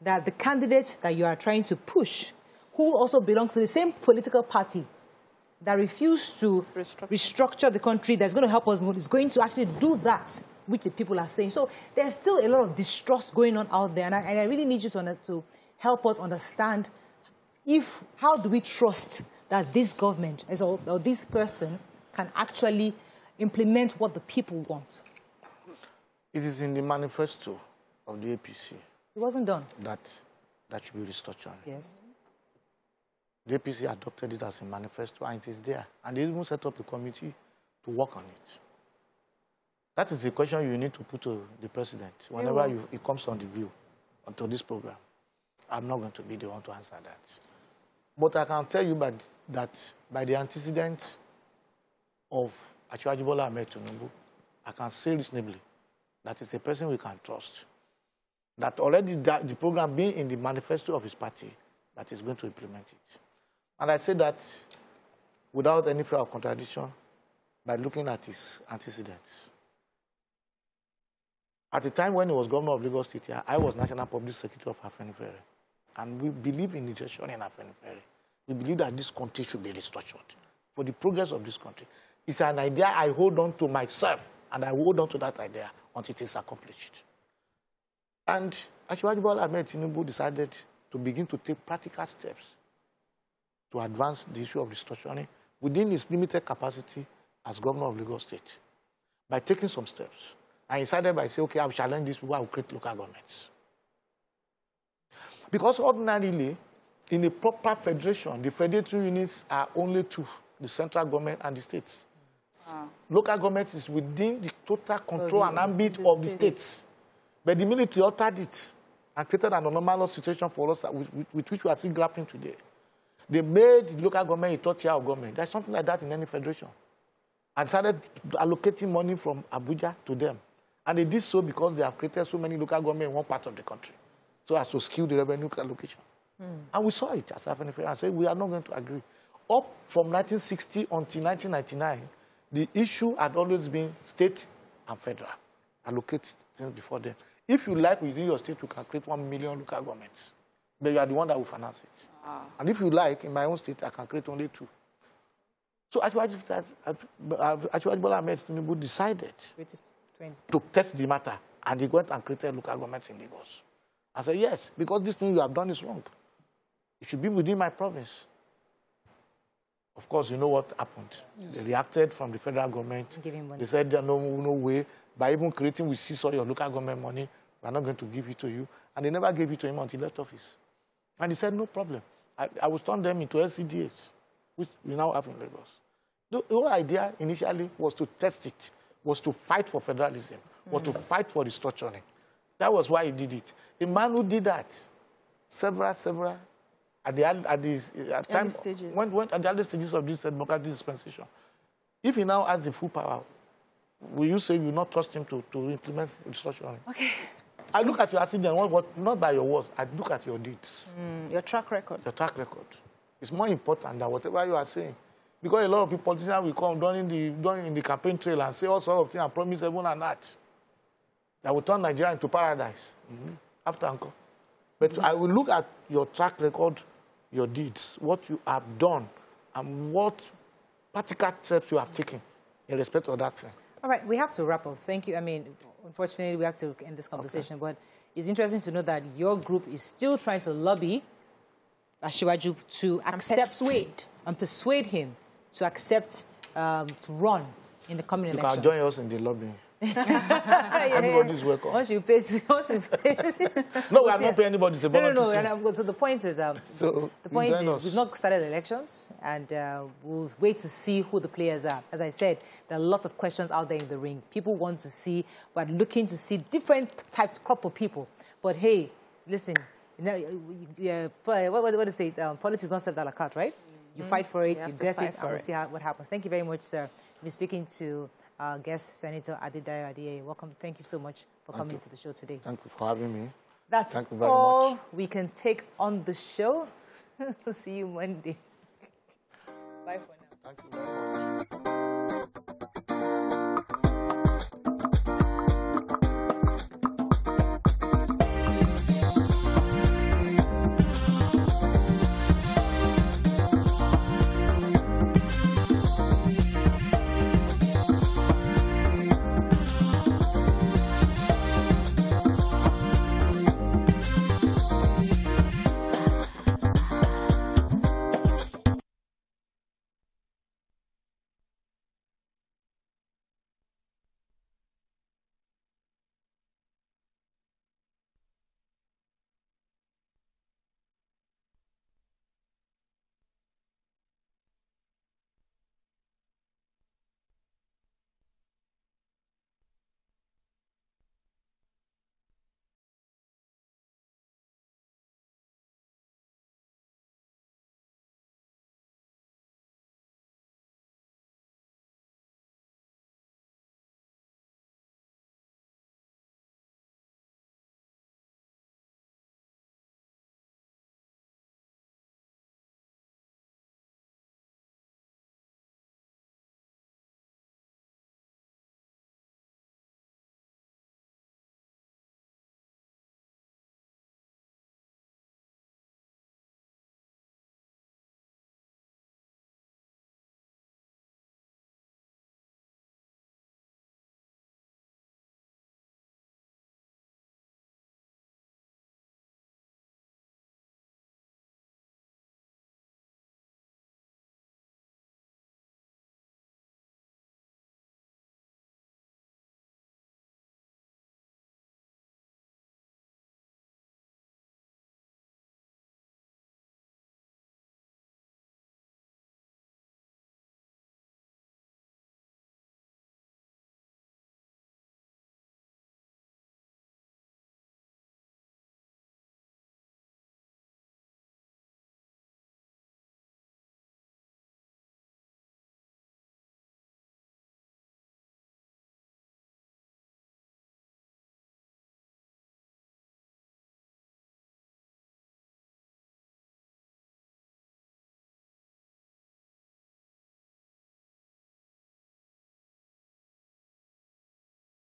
that the candidate that you are trying to push, who also belongs to the same political party that refuse to restructure the country, that's going to help us move, is going to actually do that, which the people are saying. So there's still a lot of distrust going on out there, and I really need you to help us understand how do we trust that this government or this person can actually implement what the people want. It is in the manifesto of the APC. It wasn't done. That should be restructured. Yes. The APC adopted it as a manifesto, and it is there. And they even set up a committee to work on it. That is the question you need to put to the president whenever it comes on the view, onto this program. I'm not going to be the one to answer that. But I can tell you that by the antecedent of Asiwaju Bola Ahmed Tinubu, I can say reasonably that it's a person we can trust. That already the program being in the manifesto of his party, that is going to implement it. And I say that without any fear of contradiction, by looking at his antecedents. At the time when he was governor of Lagos State, I was National Public Secretary of Afenifere. And we believe in integration in Afenifere. We believe that this country should be restructured for the progress of this country. It's an idea I hold on to myself, and I hold on to that idea until it is accomplished. And Asiwaju Bola Ahmed Tinubu decided to begin to take practical steps to advance the issue of restructuring within his limited capacity as governor of Lagos State by taking some steps. I decided by saying, okay, I'll challenge these people, I'll create local governments. Because ordinarily, in a proper federation, the federatory units are only two, the central government and the states. Local government is within the total control and ambit of the states. But the military altered it and created an anomalous situation for us with which we are still grappling today. They made the local government a third tier of government. There's something like that in any federation. And started allocating money from Abuja to them. And they did so because they have created so many local government in one part of the country, so as to skew the revenue allocation. And we saw it as Afenifere and said, we are not going to agree. Up from 1960 until 1999, the issue had always been state and federal. Allocate things before them. If you like, within your state, you can create 1 million local governments. But you are the one that will finance it. And if you like, in my own state, I can create only 2. So Asiwaju Bola Ahmed Tinubu decided to test the matter, and he went and created local governments in Lagos. I said, yes, because this thing you have done is wrong. It should be within my province. Of course, you know what happened. Yes. They reacted from the federal government. They said, no way. By even creating, we seize all your local government money. We're not going to give it to you. And they never gave it to him until he left office. And he said, no problem. I will turn them into LCDAs, which we now have in Lagos. The whole idea initially was to test it, was to fight for federalism, was to fight for restructuring. That was why he did it. A man who did that, several, at the early stages of this democratic dispensation. If he now has the full power, will you say you will not trust him to implement restructuring? Okay. I look at your accident, not by your words, I look at your deeds. Your track record. Your track record. It's more important than whatever you are saying. Because a lot of people, politicians will come during the campaign trail and say all sorts of things and promise heaven and earth that will turn Nigeria into paradise after Uncle. But I will look at your track record, your deeds, what you have done, and what practical steps you have taken in respect of that thing. All right, we have to wrap up. Thank you. I mean, unfortunately, we have to end this conversation, but it's interesting to know that your group is still trying to lobby Asiwaju to accept and persuade him to accept to run in the coming elections. You can join us in the lobbying. Everybody's welcome. Once you pay. No, we are not paying anybody. No. So the point is, we've not started elections, and we'll wait to see who the players are. As I said, there are lots of questions out there in the ring. People want to see, we're looking to see different crop of people. But hey, listen, what is it? Politics is not served a la carte, right? You fight for it, you get it, and we'll see what happens. Thank you very much, sir. We're speaking to our guest, Senator Adedayo Adeyeye. Welcome. Thank you so much for coming to the show today. Thank you for having me. That's all we can take on the show. See you Monday. Bye for now. Thank you very much.